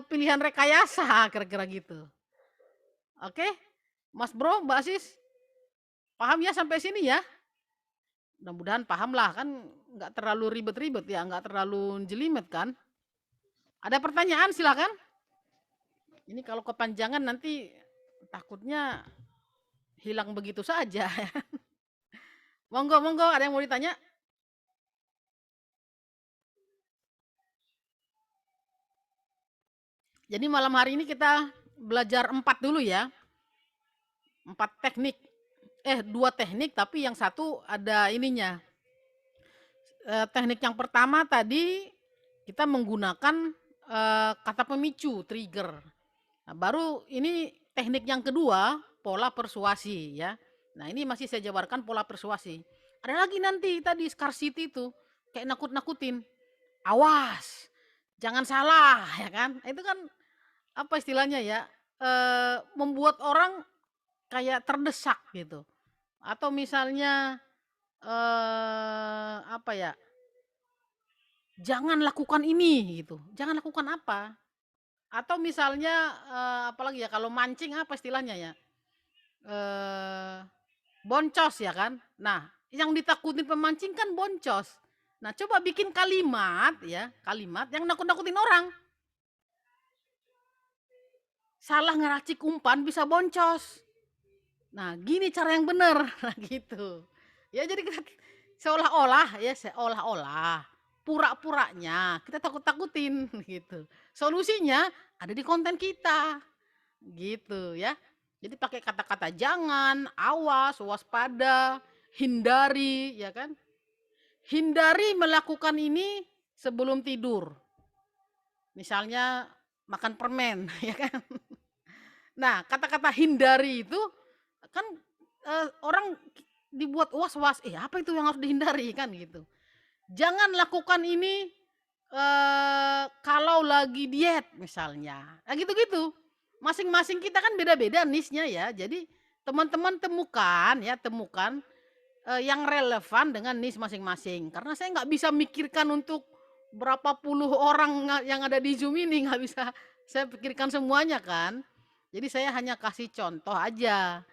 pilihan rekayasa, kira-kira gitu. Oke, Mas Bro, Mbak Sis? Paham ya sampai sini ya? Mudah-mudahan paham lah kan nggak terlalu ribet-ribet ya, nggak terlalu jelimet kan? Ada pertanyaan silakan. Ini kalau kepanjangan nanti takutnya hilang begitu saja. Monggo, monggo, ada yang mau ditanya? Jadi malam hari ini kita belajar 4 dulu ya. 4 teknik. 2 teknik tapi yang satu ada ininya. Teknik yang pertama tadi kita menggunakan kata pemicu, trigger. Nah, baru ini teknik yang kedua, pola persuasi ya. Nah, ini masih saya jabarkan pola persuasi. Ada lagi nanti tadi scarcity itu, kayak nakut-nakutin. Awas, jangan salah ya kan. Itu kan apa istilahnya ya? Membuat orang kayak terdesak gitu. Atau misalnya apa ya? Jangan lakukan ini gitu. Jangan lakukan apa? Atau misalnya apalagi ya kalau mancing apa istilahnya ya? Boncos ya kan. Nah, yang ditakutin pemancing kan boncos. Nah, coba bikin kalimat ya, kalimat yang nakut-nakutin orang. Salah ngeracik umpan bisa boncos. Nah, gini cara yang benar. Nah, gitu. Ya jadi kita seolah-olah pura-puranya kita takut-takutin gitu. Solusinya ada di konten kita. Gitu ya. Jadi pakai kata-kata jangan, awas, waspada, hindari, ya kan? Hindari melakukan ini sebelum tidur. Misalnya makan permen, ya kan? Nah, kata-kata hindari itu kan orang dibuat was-was, apa itu yang harus dihindari kan gitu. Jangan lakukan ini kalau lagi diet misalnya. Nah, gitu-gitu. Masing-masing kita kan beda-beda niche-nya ya. Jadi teman-teman temukan yang relevan dengan niche masing-masing. Karena saya nggak bisa mikirkan untuk berapa puluh orang yang ada di Zoom ini, nggak bisa saya pikirkan semuanya kan. Jadi saya hanya kasih contoh aja,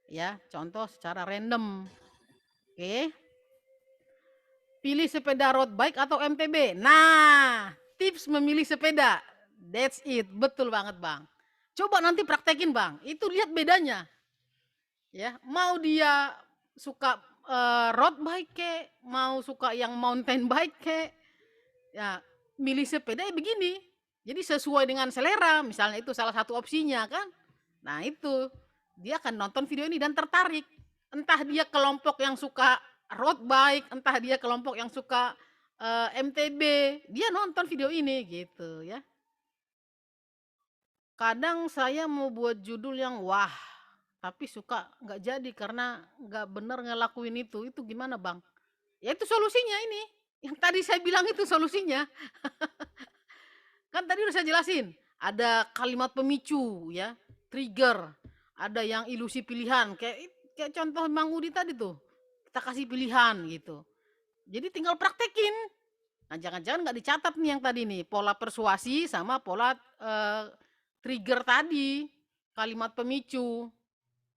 ya, contoh secara random. Oke. Pilih sepeda road bike atau MTB. Nah, tips memilih sepeda. That's it, betul banget Bang. Coba nanti praktekin Bang, itu lihat bedanya. Ya, mau dia suka road bike kek, mau suka yang mountain bike kek, ya milih sepeda ya begini. Jadi sesuai dengan selera, misalnya itu salah satu opsinya kan. Nah itu, dia akan nonton video ini dan tertarik. Entah dia kelompok yang suka road bike, entah dia kelompok yang suka MTB, dia nonton video ini gitu ya. Kadang saya mau buat judul yang wah, tapi suka nggak jadi karena nggak bener ngelakuin itu gimana Bang? Ya itu solusinya ini, yang tadi saya bilang itu solusinya. Kan tadi udah saya jelasin, ada kalimat pemicu ya, trigger, ada yang ilusi pilihan, kayak contoh Bang Udi tadi tuh, kita kasih pilihan gitu. Jadi tinggal praktekin. Nah jangan-jangan nggak dicatat nih yang tadi nih, pola persuasi sama pola trigger tadi, kalimat pemicu.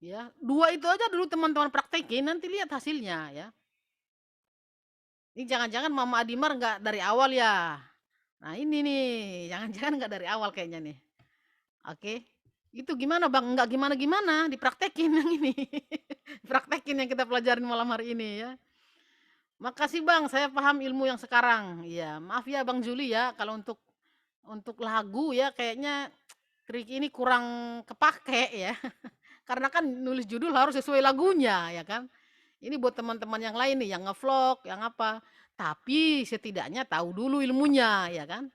Ya, 2 itu aja dulu teman-teman praktekin, nanti lihat hasilnya ya. Ini jangan-jangan Mama Adimar nggak dari awal ya. Nah ini nih, jangan-jangan nggak dari awal kayaknya nih. Oke. Itu gimana Bang? Nggak gimana-gimana, dipraktekin yang ini. Praktekin yang kita pelajarin malam hari ini ya. Makasih Bang, saya paham ilmu yang sekarang. Iya, maaf ya Bang Juli ya kalau untuk lagu ya kayaknya trik ini kurang kepake ya. Karena kan nulis judul harus sesuai lagunya ya kan. Ini buat teman-teman yang lain nih yang ngevlog, yang apa. Tapi setidaknya tahu dulu ilmunya ya kan.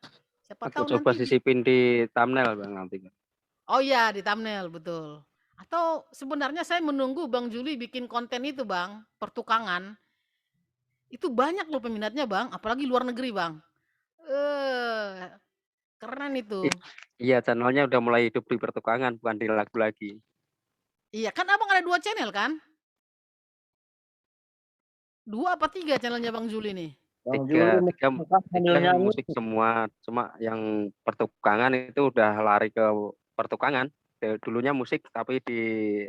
Siapa Aku tahu coba nanti sisipin di thumbnail Bang nanti. oh iya di thumbnail betul. Atau sebenarnya saya menunggu Bang Juli bikin konten itu Bang, pertukangan. Itu banyak loh peminatnya Bang, apalagi luar negeri Bang. Eh, keren itu. Iya, channelnya udah mulai hidup di pertukangan, bukan di lagu lagi. Iya, kan Abang ada 2 channel kan? 2 apa 3 channelnya Bang Juli nih? Tiga musik semua, cuma yang pertukangan itu udah lari ke pertukangan. Dulunya musik, tapi di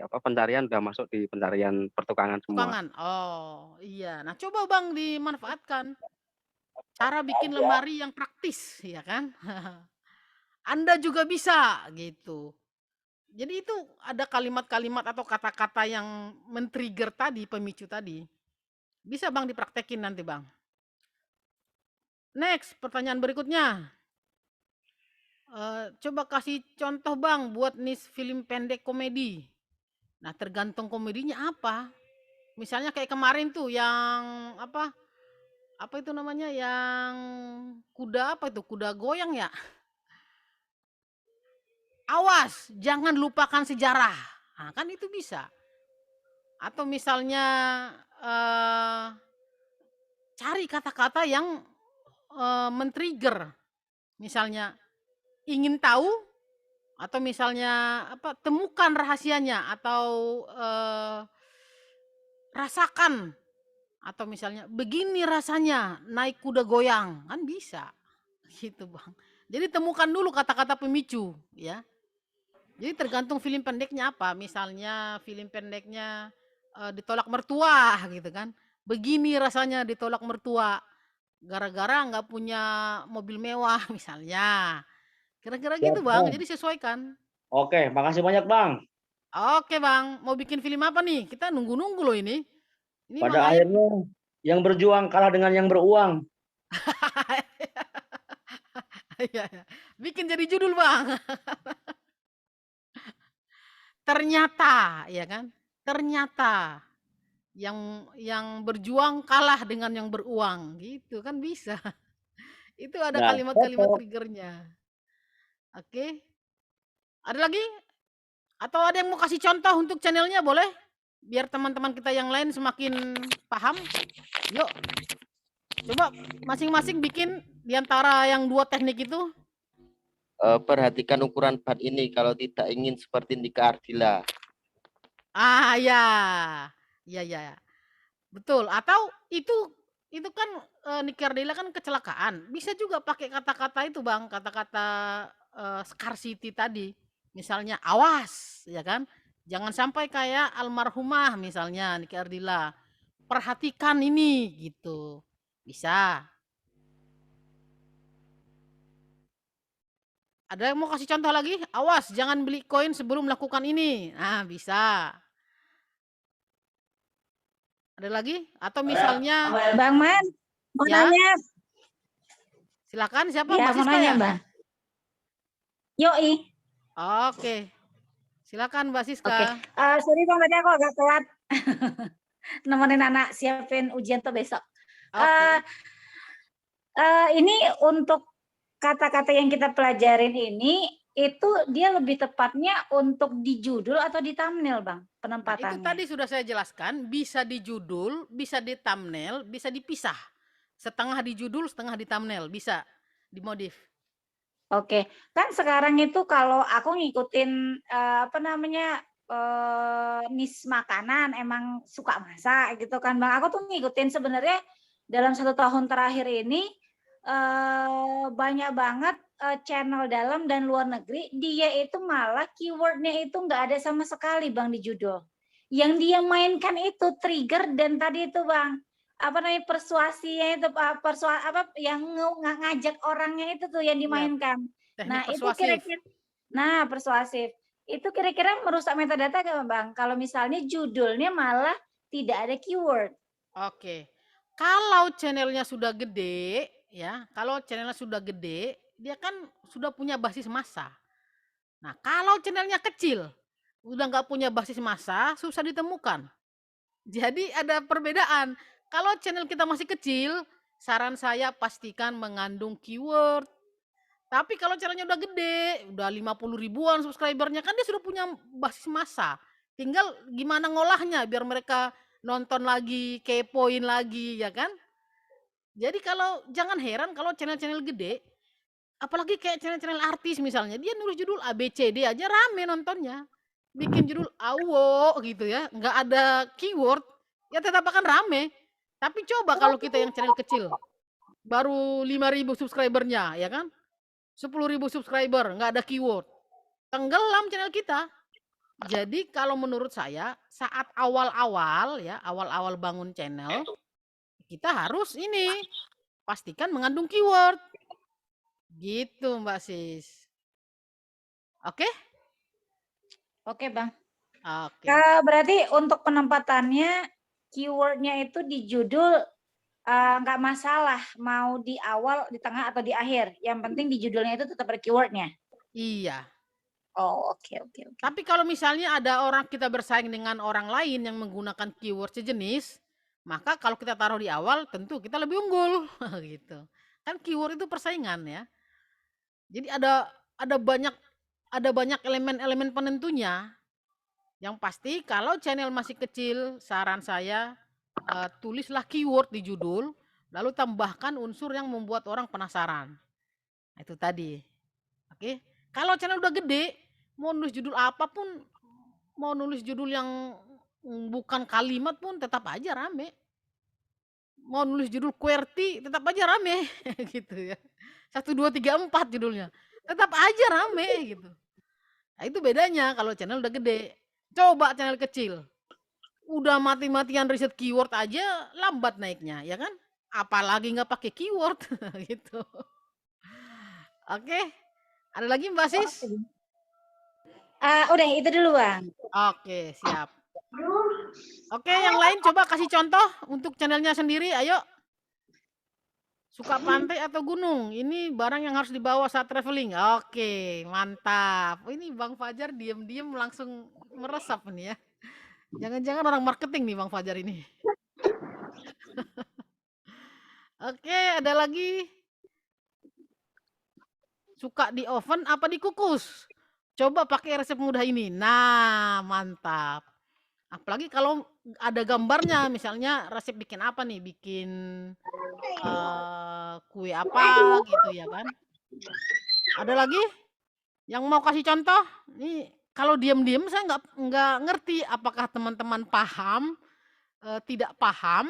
pencarian udah masuk di pencarian pertukangan semua. Pertukangan. Oh, iya. Nah, coba Bang dimanfaatkan. Cara bikin lemari yang praktis, ya kan? Anda juga bisa gitu. Jadi itu ada kalimat-kalimat atau kata-kata yang men-trigger tadi, pemicu tadi. Bisa Bang dipraktekin nanti Bang. Next, pertanyaan berikutnya. Coba kasih contoh Bang buat niche film pendek komedi. Nah, tergantung komedinya apa. Misalnya kayak kemarin tuh yang apa itu namanya yang kuda apa itu? Kuda goyang ya? Awas, jangan lupakan sejarah. Nah, kan itu bisa. Atau misalnya cari kata-kata yang men-trigger. Misalnya ingin tahu atau misalnya temukan rahasianya atau rasakan atau misalnya begini rasanya naik kuda goyang kan bisa gitu Bang. Jadi temukan dulu kata-kata pemicu ya. Jadi tergantung film pendeknya apa. Misalnya film pendeknya ditolak mertua gitu kan. Begini rasanya ditolak mertua. gara-gara nggak punya mobil mewah misalnya. Kira-kira Siap, gitu, Bang. Bang. Jadi sesuaikan. Oke, makasih banyak, Bang. Oke, Bang. Mau bikin film apa nih? Kita nunggu-nunggu loh ini. Ini Mang Pada Ayep. akhirnya yang berjuang kalah dengan yang beruang. Iya, iya. Bikin jadi judul, Bang. Ternyata, ya kan? Ternyata yang berjuang kalah dengan yang beruang, gitu kan bisa. Itu ada Nah, kalimat-kalimat cocok. triggernya. Oke. Ada lagi? Atau ada yang mau kasih contoh untuk channelnya boleh? Biar teman-teman kita yang lain semakin paham. Yuk, coba masing-masing bikin di antara yang 2 teknik itu. Perhatikan ukuran ban ini kalau tidak ingin seperti Nika Ardila. Ah, ya. Iya, ya. Betul. Atau itu kan Niki Ardila kan kecelakaan. Bisa juga pakai kata-kata itu, Bang, kata-kata scarcity tadi. Misalnya awas, ya kan? Jangan sampai kayak almarhumah misalnya Niki Ardila. Perhatikan ini gitu. Bisa. Ada yang mau kasih contoh lagi? Awas, jangan beli koin sebelum melakukan ini. Nah, bisa. Ada lagi? Atau misalnya, Bang Man, mau ya, nanya. silakan siapa? Ya, Mbak mau Siska nanya, ya? Bang. Yoi. Oke. Silakan Mbak Oke. Siska. Sorry Bang, tadi aku agak telat. Nemenin anak siapin ujian tuh besok. Oke. Ini untuk kata-kata yang kita pelajarin ini, itu dia lebih tepatnya untuk di judul atau di thumbnail, Bang, Nah, itu penempatannya? tadi sudah saya jelaskan, bisa di judul, bisa di thumbnail, bisa dipisah. Setengah di judul, setengah di thumbnail, bisa dimodif. Oke, kan sekarang itu kalau aku ngikutin niche makanan, emang suka masak gitu kan, Bang. Aku tuh ngikutin sebenarnya dalam 1 tahun terakhir ini banyak banget channel dalam dan luar negeri, dia itu malah keywordnya itu nggak ada sama sekali, Bang, di judul. Yang dia mainkan itu trigger dan tadi itu, Bang, persuasinya itu yang ngajak orangnya itu tuh yang Iya, dimainkan. teknik Nah, itu persuasif. kira-kira persuasif. Itu kira-kira merusak metadata nggak, Bang? Kalau misalnya judulnya malah tidak ada keyword. Oke. Kalau channelnya sudah gede, ya, kalau channelnya sudah gede, dia kan sudah punya basis massa. Nah, kalau channelnya kecil, udah nggak punya basis massa, susah ditemukan. Jadi ada perbedaan. Kalau channel kita masih kecil, saran saya pastikan mengandung keyword. Tapi kalau channelnya udah gede, udah 50 ribuan subscribernya, kan dia sudah punya basis massa. Tinggal gimana ngolahnya biar mereka nonton lagi, kepoin lagi, ya kan? Jadi kalau jangan heran kalau channel-channel gede, apalagi kayak channel-channel artis misalnya, dia nulis judul ABCD aja rame nontonnya. Bikin judul awo gitu ya, nggak ada keyword, ya tetap akan rame. Tapi coba kalau kita yang channel kecil, baru 5.000 subscribernya, ya kan? 10.000 subscriber, nggak ada keyword. Tenggelam channel kita. Jadi kalau menurut saya, saat awal-awal ya, awal-awal bangun channel, kita harus ini, pastikan mengandung keyword. Gitu Mbak Sis. Oke? Oke, Bang. Oke. Berarti untuk penempatannya keywordnya itu di judul nggak masalah mau di awal, di tengah atau di akhir. Yang penting di judulnya itu tetap ada keywordnya. Iya. Oh, oke. Tapi kalau misalnya ada orang kita bersaing dengan orang lain yang menggunakan keyword sejenis, maka kalau kita taruh di awal tentu kita lebih unggul gitu. Kan keyword itu persaingan ya. Jadi ada banyak elemen-elemen penentunya. Yang pasti kalau channel masih kecil, saran saya tulislah keyword di judul, lalu tambahkan unsur yang membuat orang penasaran. Itu tadi. Oke. Kalau channel udah gede, mau nulis judul apapun, mau nulis judul yang bukan kalimat pun tetap aja rame. Mau nulis judul QWERTY tetap aja rame gitu ya. 1, 2, 3, 4 judulnya. Tetap aja rame gitu. Nah, itu bedanya kalau channel udah gede. Coba channel kecil. Udah mati-matian riset keyword aja lambat naiknya, ya kan? apalagi nggak pakai keyword gitu. Oke, ada lagi Mbak Sis? Udah itu dulu Bang. Oke, siap. Oke, yang lain coba kasih contoh untuk channelnya sendiri, ayo. Suka pantai atau gunung? Ini barang yang harus dibawa saat traveling. Oke, mantap. Ini Bang Fajar diem-diem langsung meresap nih ya. Jangan-jangan orang marketing nih Bang Fajar ini. Oke, ada lagi. Suka di oven apa dikukus? Coba pakai resep mudah ini. Nah, mantap. Apalagi kalau ada gambarnya, misalnya resep bikin apa nih? Bikin kue apa gitu ya kan? Ada lagi yang mau kasih contoh? Nih kalau diam-diam saya nggak ngerti apakah teman-teman paham, tidak paham,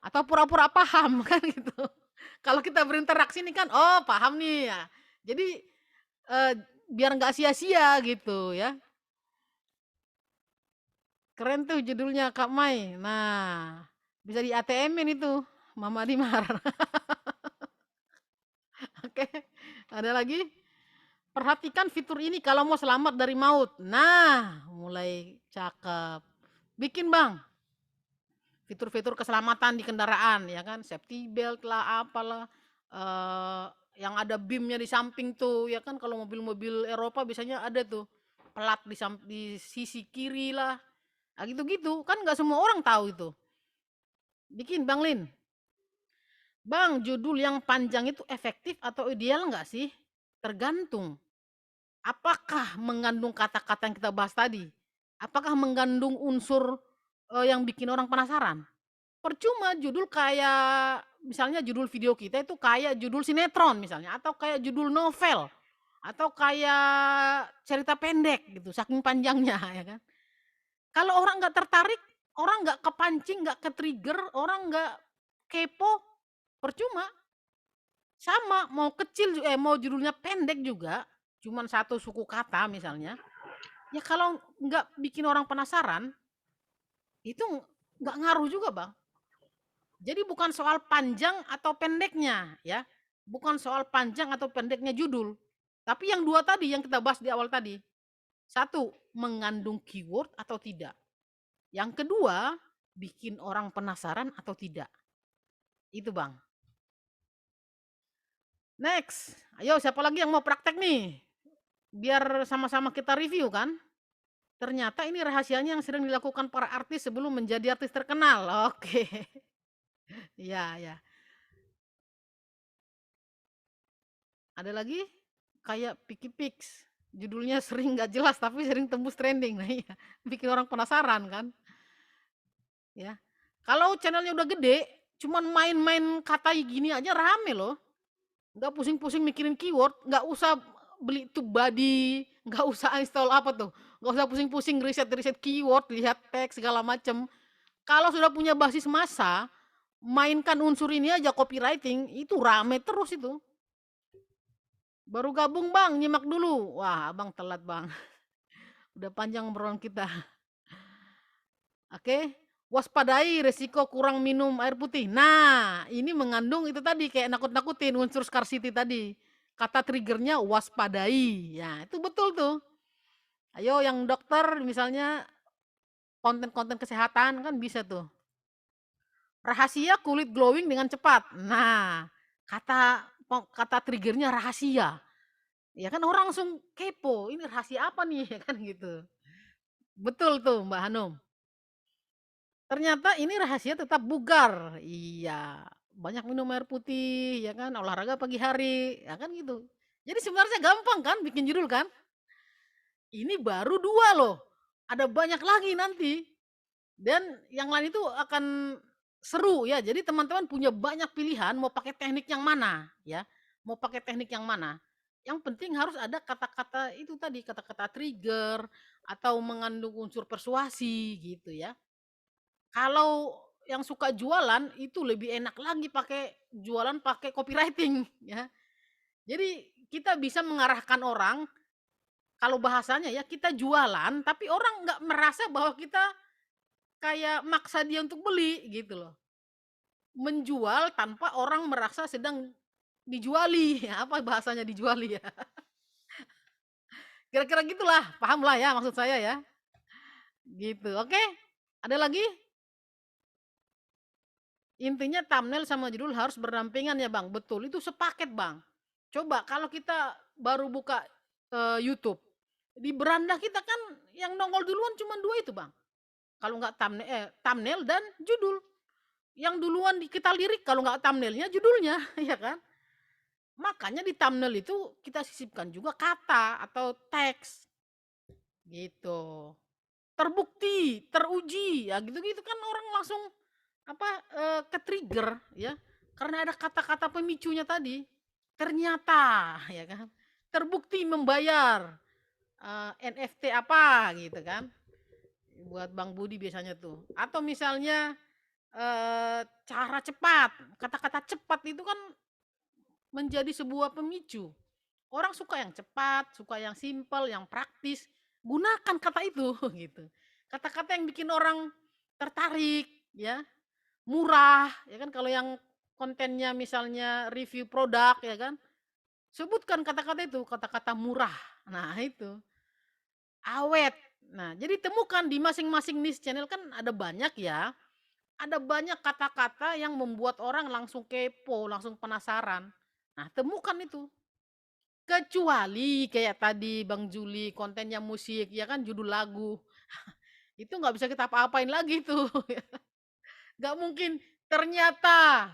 atau pura-pura paham kan gitu. Kalau kita berinteraksi nih kan, oh paham nih ya. Jadi biar nggak sia-sia gitu ya. Keren tuh judulnya Kak Mai. Nah, bisa di ATM-in itu Mama Dimar. Oke, ada lagi? Perhatikan fitur ini kalau mau selamat dari maut. Nah, mulai cakep. Bikin Bang, fitur-fitur keselamatan di kendaraan ya kan, safety belt lah, apalah, yang ada BIM-nya di samping tuh ya kan, kalau mobil-mobil Eropa biasanya ada tuh pelat di sisi kiri lah. Nah, gitu-gitu kan nggak semua orang tahu itu. Bikin Bang Lin. Bang, judul yang panjang itu efektif atau ideal nggak sih? Tergantung. Apakah mengandung kata-kata yang kita bahas tadi? Apakah mengandung unsur yang bikin orang penasaran? Percuma judul kayak misalnya judul video kita itu kayak judul sinetron misalnya, atau kayak judul novel, atau kayak cerita pendek gitu, saking panjangnya ya kan. Kalau orang nggak tertarik, orang nggak kepancing, nggak ke-trigger, orang nggak kepo, percuma. Sama mau kecil mau judulnya pendek juga, cuman satu suku kata misalnya, ya kalau nggak bikin orang penasaran, itu nggak ngaruh juga Bang. Jadi bukan soal panjang atau pendeknya ya, bukan soal panjang atau pendeknya judul, tapi yang dua tadi yang kita bahas di awal tadi. Satu, mengandung keyword atau tidak. Yang kedua, bikin orang penasaran atau tidak. Itu Bang. Next, ayo siapa lagi yang mau praktek nih? Biar sama-sama kita review kan. Ternyata ini rahasianya yang sering dilakukan para artis sebelum menjadi artis terkenal. Oke. Ya, ya. Ada lagi kayak Picky Pix. Judulnya sering nggak jelas tapi sering tembus trending. Nah, iya. Bikin orang penasaran kan. Ya. Kalau channelnya udah gede, cuman main-main kata gini aja rame loh. Nggak pusing-pusing mikirin keyword, nggak usah beli TubeBuddy, nggak usah install apa tuh, nggak usah pusing-pusing riset keyword, lihat teks segala macem. Kalau sudah punya basis massa, mainkan unsur ini aja copywriting, itu rame terus itu. Baru gabung Bang, nyimak dulu. Wah, Abang telat Bang. Udah panjang obrolan kita. Oke. Waspadai resiko kurang minum air putih. Nah, ini mengandung itu tadi kayak nakut-nakutin unsur scarcity tadi. Kata triggernya waspadai. Ya, itu betul tuh. Ayo yang dokter misalnya konten-konten kesehatan kan bisa tuh. Rahasia kulit glowing dengan cepat. Nah, kata triggernya rahasia. Ya kan orang langsung kepo, ini rahasia apa nih ya kan gitu. Betul tuh Mbak Hanum. Ternyata ini rahasia tetap bugar. Iya, banyak minum air putih, ya kan, olahraga pagi hari, ya kan gitu. Jadi sebenarnya gampang kan bikin judul kan? Ini baru 2 loh, ada banyak lagi nanti. Dan yang lain itu akan seru ya. Jadi teman-teman punya banyak pilihan mau pakai teknik yang mana ya. Mau pakai teknik yang mana. Yang penting harus ada kata-kata itu tadi, kata-kata trigger atau mengandung unsur persuasi gitu ya. Kalau yang suka jualan itu lebih enak lagi jualan pakai copywriting ya. Jadi kita bisa mengarahkan orang, kalau bahasanya ya kita jualan tapi orang nggak merasa bahwa kita kayak maksa dia untuk beli gitu loh. menjual tanpa orang merasa sedang dijuali. Apa bahasanya dijuali ya? Kira-kira gitulah, paham lah ya maksud saya ya. Gitu, oke? Ada lagi? Intinya thumbnail sama judul harus berdampingan ya Bang. Betul, itu sepaket Bang. Coba kalau kita baru buka YouTube, di beranda kita kan yang nongol duluan cuma 2 itu Bang. Kalau nggak thumbnail dan judul. Yang duluan kita lirik kalau nggak thumbnailnya judulnya, ya kan? Makanya di thumbnail itu kita sisipkan juga kata atau teks. Gitu. Terbukti, teruji, ya gitu-gitu kan orang langsung ke-trigger ya. Karena ada kata-kata pemicunya tadi. Ternyata ya kan. Terbukti membayar NFT apa gitu kan. Buat Bang Budi biasanya tuh. Atau misalnya cara cepat. Kata-kata cepat itu kan menjadi sebuah pemicu. Orang suka yang cepat, suka yang simpel, yang praktis. Gunakan kata itu gitu. Kata-kata yang bikin orang tertarik ya. Murah ya kan, kalau yang kontennya misalnya review produk ya kan. Sebutkan kata-kata itu, kata-kata murah. Nah, itu. Awet. Nah, jadi temukan di masing-masing niche channel kan ada banyak ya. Ada banyak kata-kata yang membuat orang langsung kepo, langsung penasaran. Nah, temukan itu. Kecuali kayak tadi Bang Juli kontennya musik ya kan, judul lagu. Itu nggak bisa kita apa-apain lagi tuh. Nggak mungkin ternyata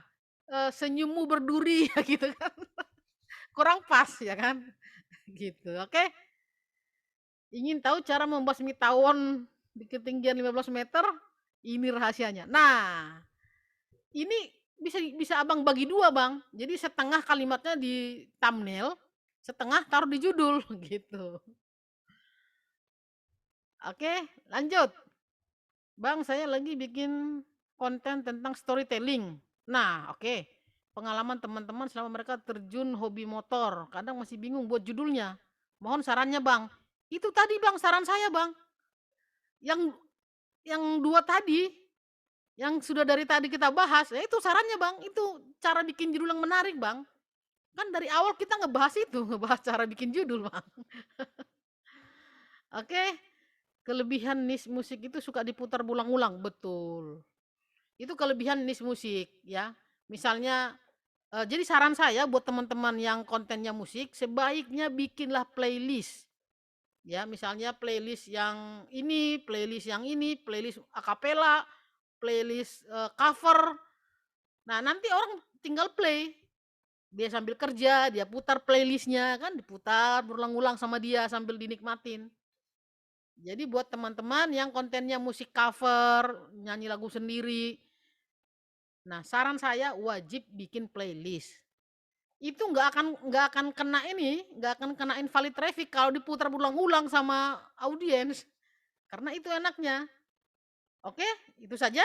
senyummu berduri ya gitu kan. Kurang pas ya kan. Gitu. Oke. Ingin tahu cara membasmi tawon di ketinggian 15 meter? Ini rahasianya. Nah, ini bisa Abang bagi 2 Bang. Jadi setengah kalimatnya di thumbnail, setengah taruh di judul gitu. Oke, lanjut. Bang, saya lagi bikin konten tentang storytelling. Nah, oke. Pengalaman teman-teman selama mereka terjun hobi motor. Kadang masih bingung buat judulnya. Mohon sarannya Bang. Itu tadi Bang, saran saya Bang. Yang 2 tadi, yang sudah dari tadi kita bahas, ya itu sarannya Bang. Itu cara bikin judul yang menarik Bang. Kan dari awal kita ngebahas itu, ngebahas cara bikin judul Bang. Oke. Kelebihan niche musik itu suka diputar berulang-ulang, betul. Itu kelebihan niche musik ya. Misalnya jadi saran saya buat teman-teman yang kontennya musik, sebaiknya bikinlah playlist. Ya, misalnya playlist yang ini, playlist yang ini, playlist akapela, playlist cover. Nah, nanti orang tinggal play. Dia sambil kerja, dia putar playlistnya kan, diputar berulang-ulang sama dia sambil dinikmatin. Jadi buat teman-teman yang kontennya musik cover, nyanyi lagu sendiri. Nah, saran saya wajib bikin playlist. Itu nggak akan kena nggak akan kena invalid traffic kalau diputar berulang-ulang sama audiens. Karena itu enaknya. Oke, itu saja.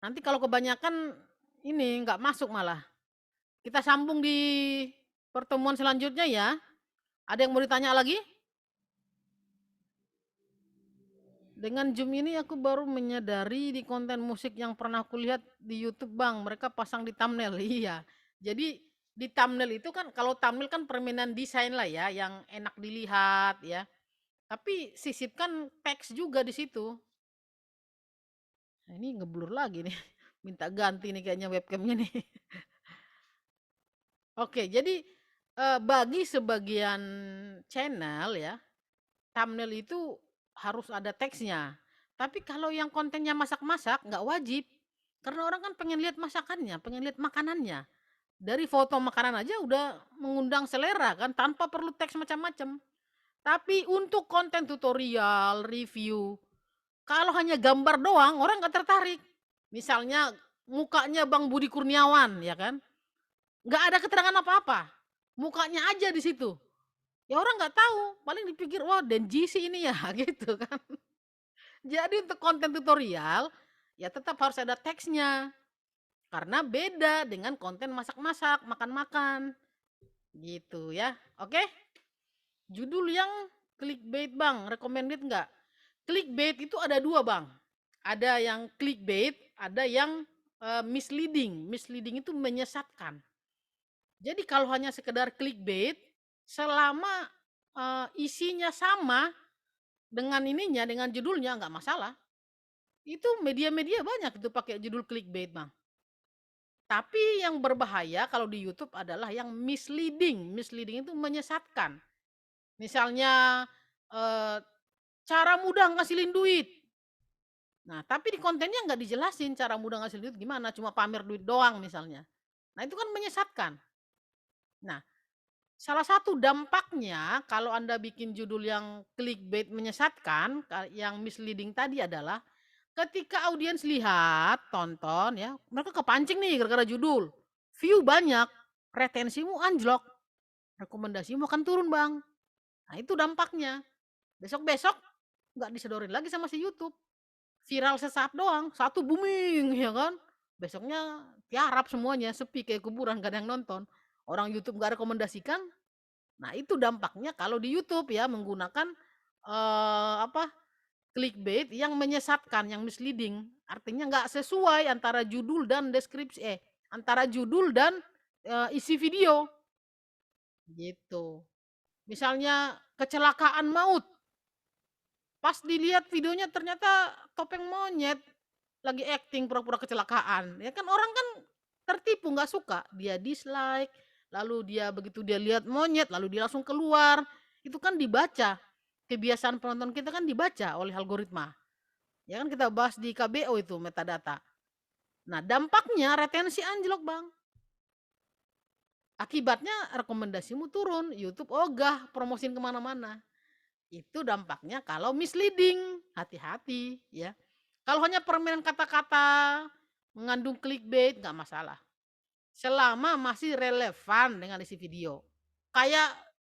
Nanti kalau kebanyakan ini nggak masuk malah. Kita sambung di pertemuan selanjutnya ya. Ada yang mau ditanya lagi? Dengan Zoom ini aku baru menyadari di konten musik yang pernah aku lihat di YouTube Bang, mereka pasang di thumbnail. Iya. Jadi di thumbnail itu kan, kalau thumbnail kan permainan desain lah ya, yang enak dilihat ya. Tapi sisipkan teks juga di situ. Nah, ini ngeblur lagi nih. Minta ganti nih kayaknya webcamnya nih. Oke, jadi bagi sebagian channel ya, thumbnail itu harus ada teksnya. Tapi kalau yang kontennya masak-masak nggak wajib. Karena orang kan pengen lihat masakannya, pengen lihat makanannya. Dari foto makanan aja udah mengundang selera kan, tanpa perlu teks macam-macam. Tapi untuk konten tutorial, review, kalau hanya gambar doang orang nggak tertarik. Misalnya mukanya Bang Budi Kurniawan ya kan, nggak ada keterangan apa-apa, mukanya aja di situ. Ya orang nggak tahu, paling dipikir wah Denjisi ini ya gitu kan. Jadi untuk konten tutorial ya tetap harus ada teksnya. Karena beda dengan konten masak-masak, makan-makan. Gitu ya. Oke? Judul yang clickbait Bang, recommended nggak? Clickbait itu ada 2 Bang. Ada yang clickbait, ada yang misleading. Misleading itu menyesatkan. Jadi kalau hanya sekedar clickbait, selama isinya sama dengan ininya, dengan judulnya nggak masalah. Itu media-media banyak itu pakai judul clickbait, Bang. Tapi yang berbahaya kalau di YouTube adalah yang misleading. Misleading itu menyesatkan. Misalnya cara mudah ngasilin duit. Nah, tapi di kontennya nggak dijelasin cara mudah ngasilin duit gimana, cuma pamer duit doang misalnya. Nah, itu kan menyesatkan. Nah, salah satu dampaknya kalau Anda bikin judul yang clickbait menyesatkan, yang misleading tadi adalah ketika audiens lihat, tonton ya, mereka kepancing nih gara-gara judul. View banyak, retensimu anjlok. Rekomendasimu akan turun, Bang. Nah, itu dampaknya. Besok-besok nggak disedorin lagi sama si YouTube. Viral sesaat doang, satu booming ya kan. Besoknya tiarap semuanya, sepi kayak kuburan, gak ada yang nonton. Orang YouTube gak rekomendasikan. Nah, itu dampaknya kalau di YouTube ya menggunakan clickbait yang menyesatkan, yang misleading. Artinya nggak sesuai antara judul dan deskripsi, antara judul dan isi video. Gitu. Misalnya kecelakaan maut. Pas dilihat videonya ternyata topeng monyet lagi acting pura-pura kecelakaan. Ya kan orang kan tertipu, nggak suka. Dia dislike, lalu dia begitu dia lihat monyet, lalu dia langsung keluar. Itu kan dibaca. Kebiasaan penonton kita kan dibaca oleh algoritma. Ya kan kita bahas di KBO itu metadata. Nah, dampaknya retensi anjlok, Bang. Akibatnya rekomendasimu turun, YouTube ogah promosin kemana-mana. Itu dampaknya kalau misleading, hati-hati ya. Kalau hanya permainan kata-kata, mengandung clickbait nggak masalah. Selama masih relevan dengan isi video. Kayak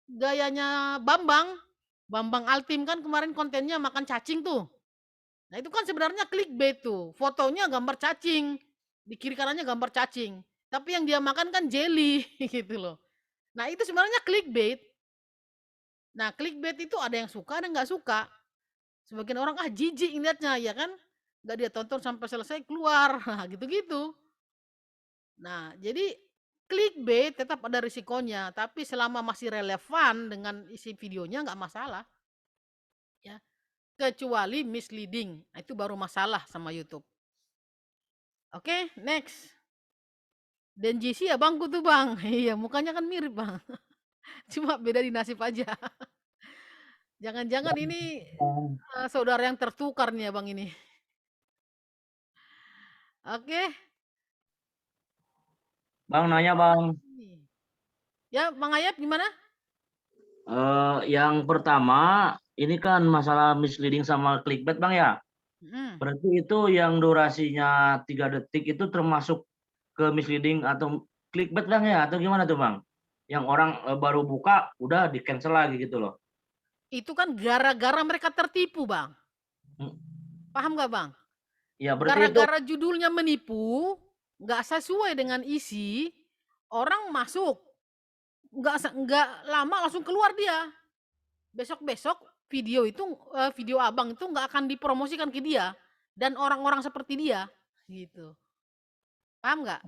gayanya Bambang Altim kan kemarin kontennya makan cacing tuh. Nah, itu kan sebenarnya clickbait tuh. Fotonya gambar cacing, di kiri kanannya gambar cacing. Tapi yang dia makan kan jelly gitu loh. Nah, itu sebenarnya clickbait. Nah, clickbait itu ada yang suka, ada yang nggak suka. Sebagian orang jijik ngeliatnya ya kan, nggak dia tonton sampai selesai keluar, nah gitu-gitu. Nah, jadi clickbait tetap ada risikonya, tapi selama masih relevan dengan isi videonya nggak masalah. Ya, kecuali misleading, nah, itu baru masalah sama YouTube. Oke, next. Dan JC ya bangku tuh Bang, iya mukanya kan mirip Bang, cuma beda di nasib aja. Jangan-jangan ini saudara yang tertukar nih ya Bang ini. Oke. Bang nanya Bang. Ya Bang Ayat gimana? Yang pertama ini kan masalah misleading sama clickbait Bang ya. Berarti itu yang durasinya 3 detik itu termasuk ke misleading atau clickbait Bang ya? Atau gimana tuh Bang? Yang orang baru buka udah di cancel lagi gitu loh. Itu kan gara-gara mereka tertipu Bang. Paham gak Bang? Ya berarti gara-gara judulnya menipu, nggak sesuai dengan isi, orang masuk. Nggak lama langsung keluar dia. Besok-besok video itu, video Abang itu nggak akan dipromosikan ke dia. Dan orang-orang seperti dia. Gitu. Paham nggak?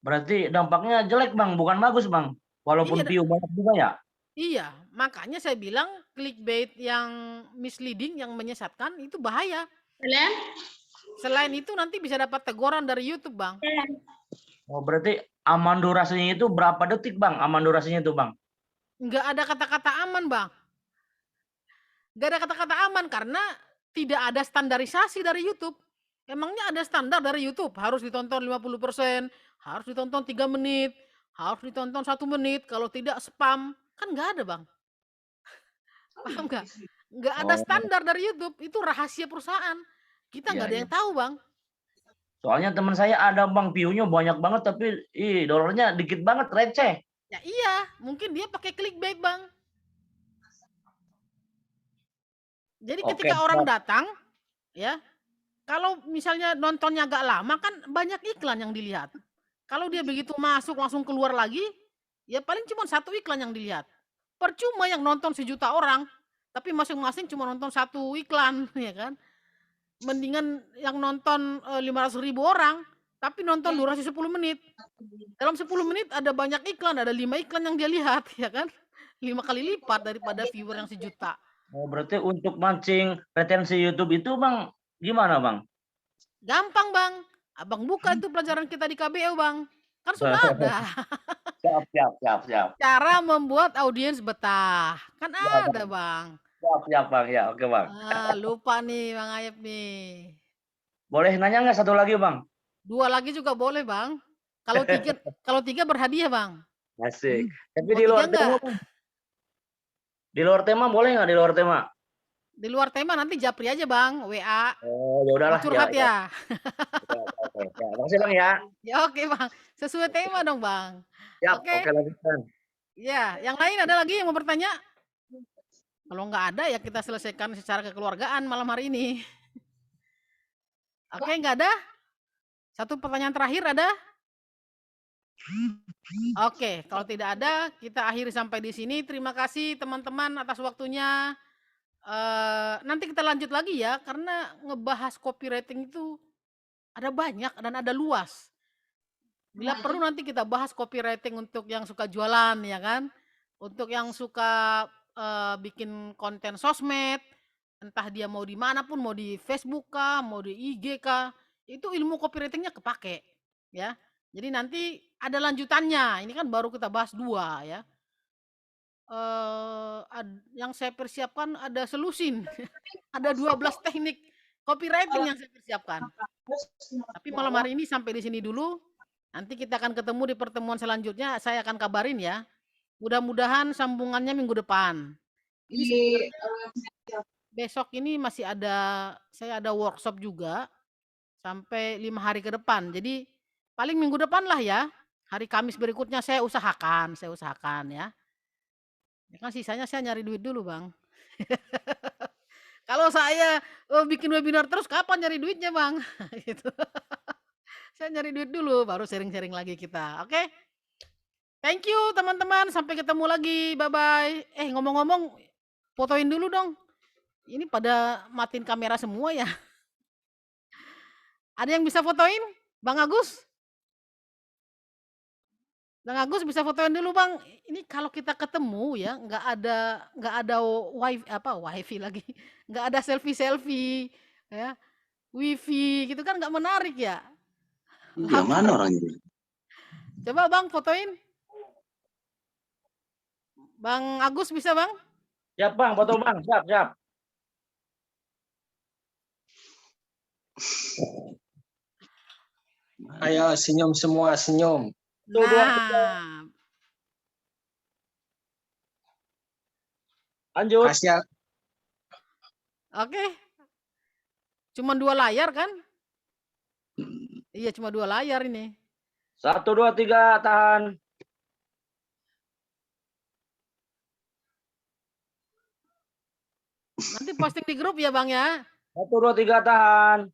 Berarti dampaknya jelek Bang, bukan bagus Bang. Walaupun view banyak juga ya. Iya, makanya saya bilang clickbait yang misleading, yang menyesatkan itu bahaya. Selain itu nanti bisa dapat teguran dari YouTube, Bang. Oh, berarti aman durasinya itu berapa detik, Bang? Aman durasinya itu, Bang? Nggak ada kata-kata aman, Bang. Nggak ada kata-kata aman karena tidak ada standarisasi dari YouTube. Emangnya ada standar dari YouTube? Harus ditonton 50%, harus ditonton 3 menit, harus ditonton 1 menit, kalau tidak spam. Kan nggak ada, Bang. Paham nggak? Nggak ada standar dari YouTube, itu rahasia perusahaan. Kita nggak ada yang tahu, Bang. Soalnya teman saya ada Bang, view-nya banyak banget tapi dolarnya dikit banget, receh. Ya iya, mungkin dia pakai clickbait, Bang. Jadi ketika orang datang, ya, kalau misalnya nontonnya agak lama kan banyak iklan yang dilihat. Kalau dia begitu masuk langsung keluar lagi, ya paling cuma 1 iklan yang dilihat. Percuma yang nonton 1 juta orang, tapi masing-masing cuma nonton 1 iklan, ya kan? Mendingan yang nonton 500.000 orang, tapi nonton durasi 10 menit. Dalam 10 menit ada banyak iklan, ada 5 iklan yang dia lihat, ya kan? 5 kali lipat daripada viewer yang 1 juta. Oh, berarti untuk mancing retensi YouTube itu Bang, gimana Bang? Gampang, Bang. Abang buka itu pelajaran kita di KBO, Bang. Kan sudah ada. Siap. Cara membuat audiens betah. Kan Ya, ada, Bang. Siap Bang, ya oke Bang. Lupa nih Bang Ayep nih. Boleh nanya nggak satu lagi Bang? 2 lagi juga boleh, Bang. Kalau 3 berhadiah, Bang. Asik. Tapi Mau di luar 3 enggak? tema Bang. Di luar tema boleh nggak di luar tema? Di luar tema nanti japri aja, Bang, WA. Oh, ya udahlah. Mau curhat ya. Oke. Makasih Bang ya. Ya oke, Bang. Sesuai tema dong, Bang. Siap, Oke. oke lanjutkan. Ya, yang lain ada lagi yang mau bertanya? Kalau nggak ada ya kita selesaikan secara kekeluargaan malam hari ini. Oke, nggak ada? Satu pertanyaan terakhir ada? Oke, kalau tidak ada, kita akhiri sampai di sini. Terima kasih teman-teman atas waktunya. Nanti kita lanjut lagi ya, karena ngebahas copywriting itu ada banyak dan ada luas. Bila perlu nanti kita bahas copywriting untuk yang suka jualan, ya kan? Untuk yang suka bikin konten sosmed, entah dia mau di mana pun, mau di Facebook kah, mau di IG kah, itu ilmu copywriting-nya kepake, ya. Jadi nanti ada lanjutannya. Ini kan baru kita bahas 2 ya. Yang saya persiapkan ada selusin. Ada 12 teknik copywriting yang saya persiapkan. Tapi malam hari ini sampai di sini dulu. Nanti kita akan ketemu di pertemuan selanjutnya. Saya akan kabarin ya. Mudah-mudahan sambungannya minggu depan. Ini besok ini masih ada, saya ada workshop juga sampai 5 hari ke depan. Jadi paling minggu depan lah ya. Hari Kamis berikutnya saya usahakan ya. Ya kan sisanya saya nyari duit dulu, Bang. Kalau saya bikin webinar terus kapan nyari duitnya, Bang? Gitu. Saya nyari duit dulu baru sharing-sharing lagi kita. Oke? Thank you teman-teman, sampai ketemu lagi. Bye-bye. Ngomong-ngomong, fotoin dulu dong. Ini pada matiin kamera semua ya. Ada yang bisa fotoin? Bang Agus? Bang Agus bisa fotoin dulu, Bang. Ini kalau kita ketemu ya, nggak ada wifi lagi. Nggak ada selfie ya. Wifi gitu kan nggak menarik ya. Iya, mana orangnya? Coba Bang fotoin. Bang Agus bisa, Bang? Siap Bang, foto Bang, siap. Ayo senyum semua, senyum. Nah, Lanjut. Kasih oke. Cuma 2 layar kan? Iya, cuma 2 layar ini. 1, 2, 3, tahan. Nanti posting di grup ya, Bang ya. 1, 2, 3, tahan.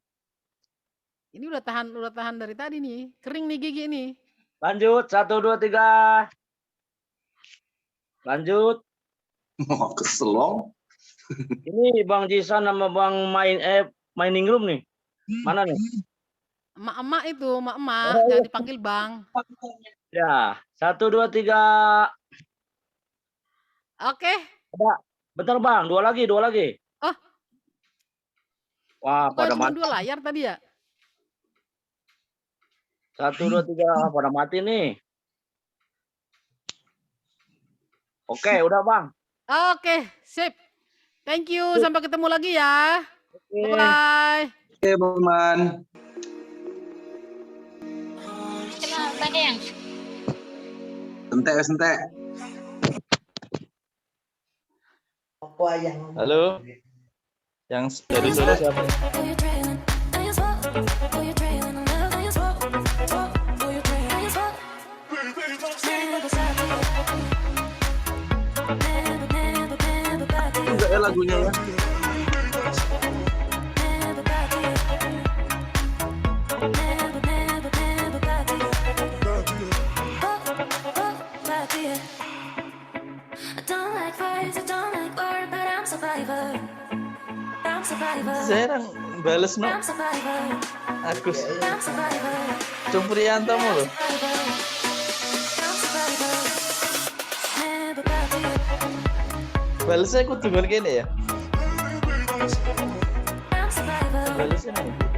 Ini udah tahan dari tadi nih. Kering nih gigi nih. Lanjut, 1, 2, 3. Lanjut. mau keselong. Ini Bang Jisan sama Bang Mining Room nih. Mana nih? Emak-emak itu, emak-emak. Jangan dipanggil Bang. Ya, 1, 2, 3. Oke. Bentar Bang, 2 lagi. Oh. Wah, pada Cuma mati. 2 layar tadi ya? 1, 2, 3, pada mati nih. Oke, udah Bang. Oke, sip. Thank you, sampai ketemu lagi ya. Oke. Bye-bye. Oke, teman. Kenapa yang? Sentek. Halo. Yang dari solo siapa? Enggak ya lagunya ya. Saya Bales no. Agus. Cumpriyanto mu lho. Balesnya kudu ngon kene ya. Balesnya nih.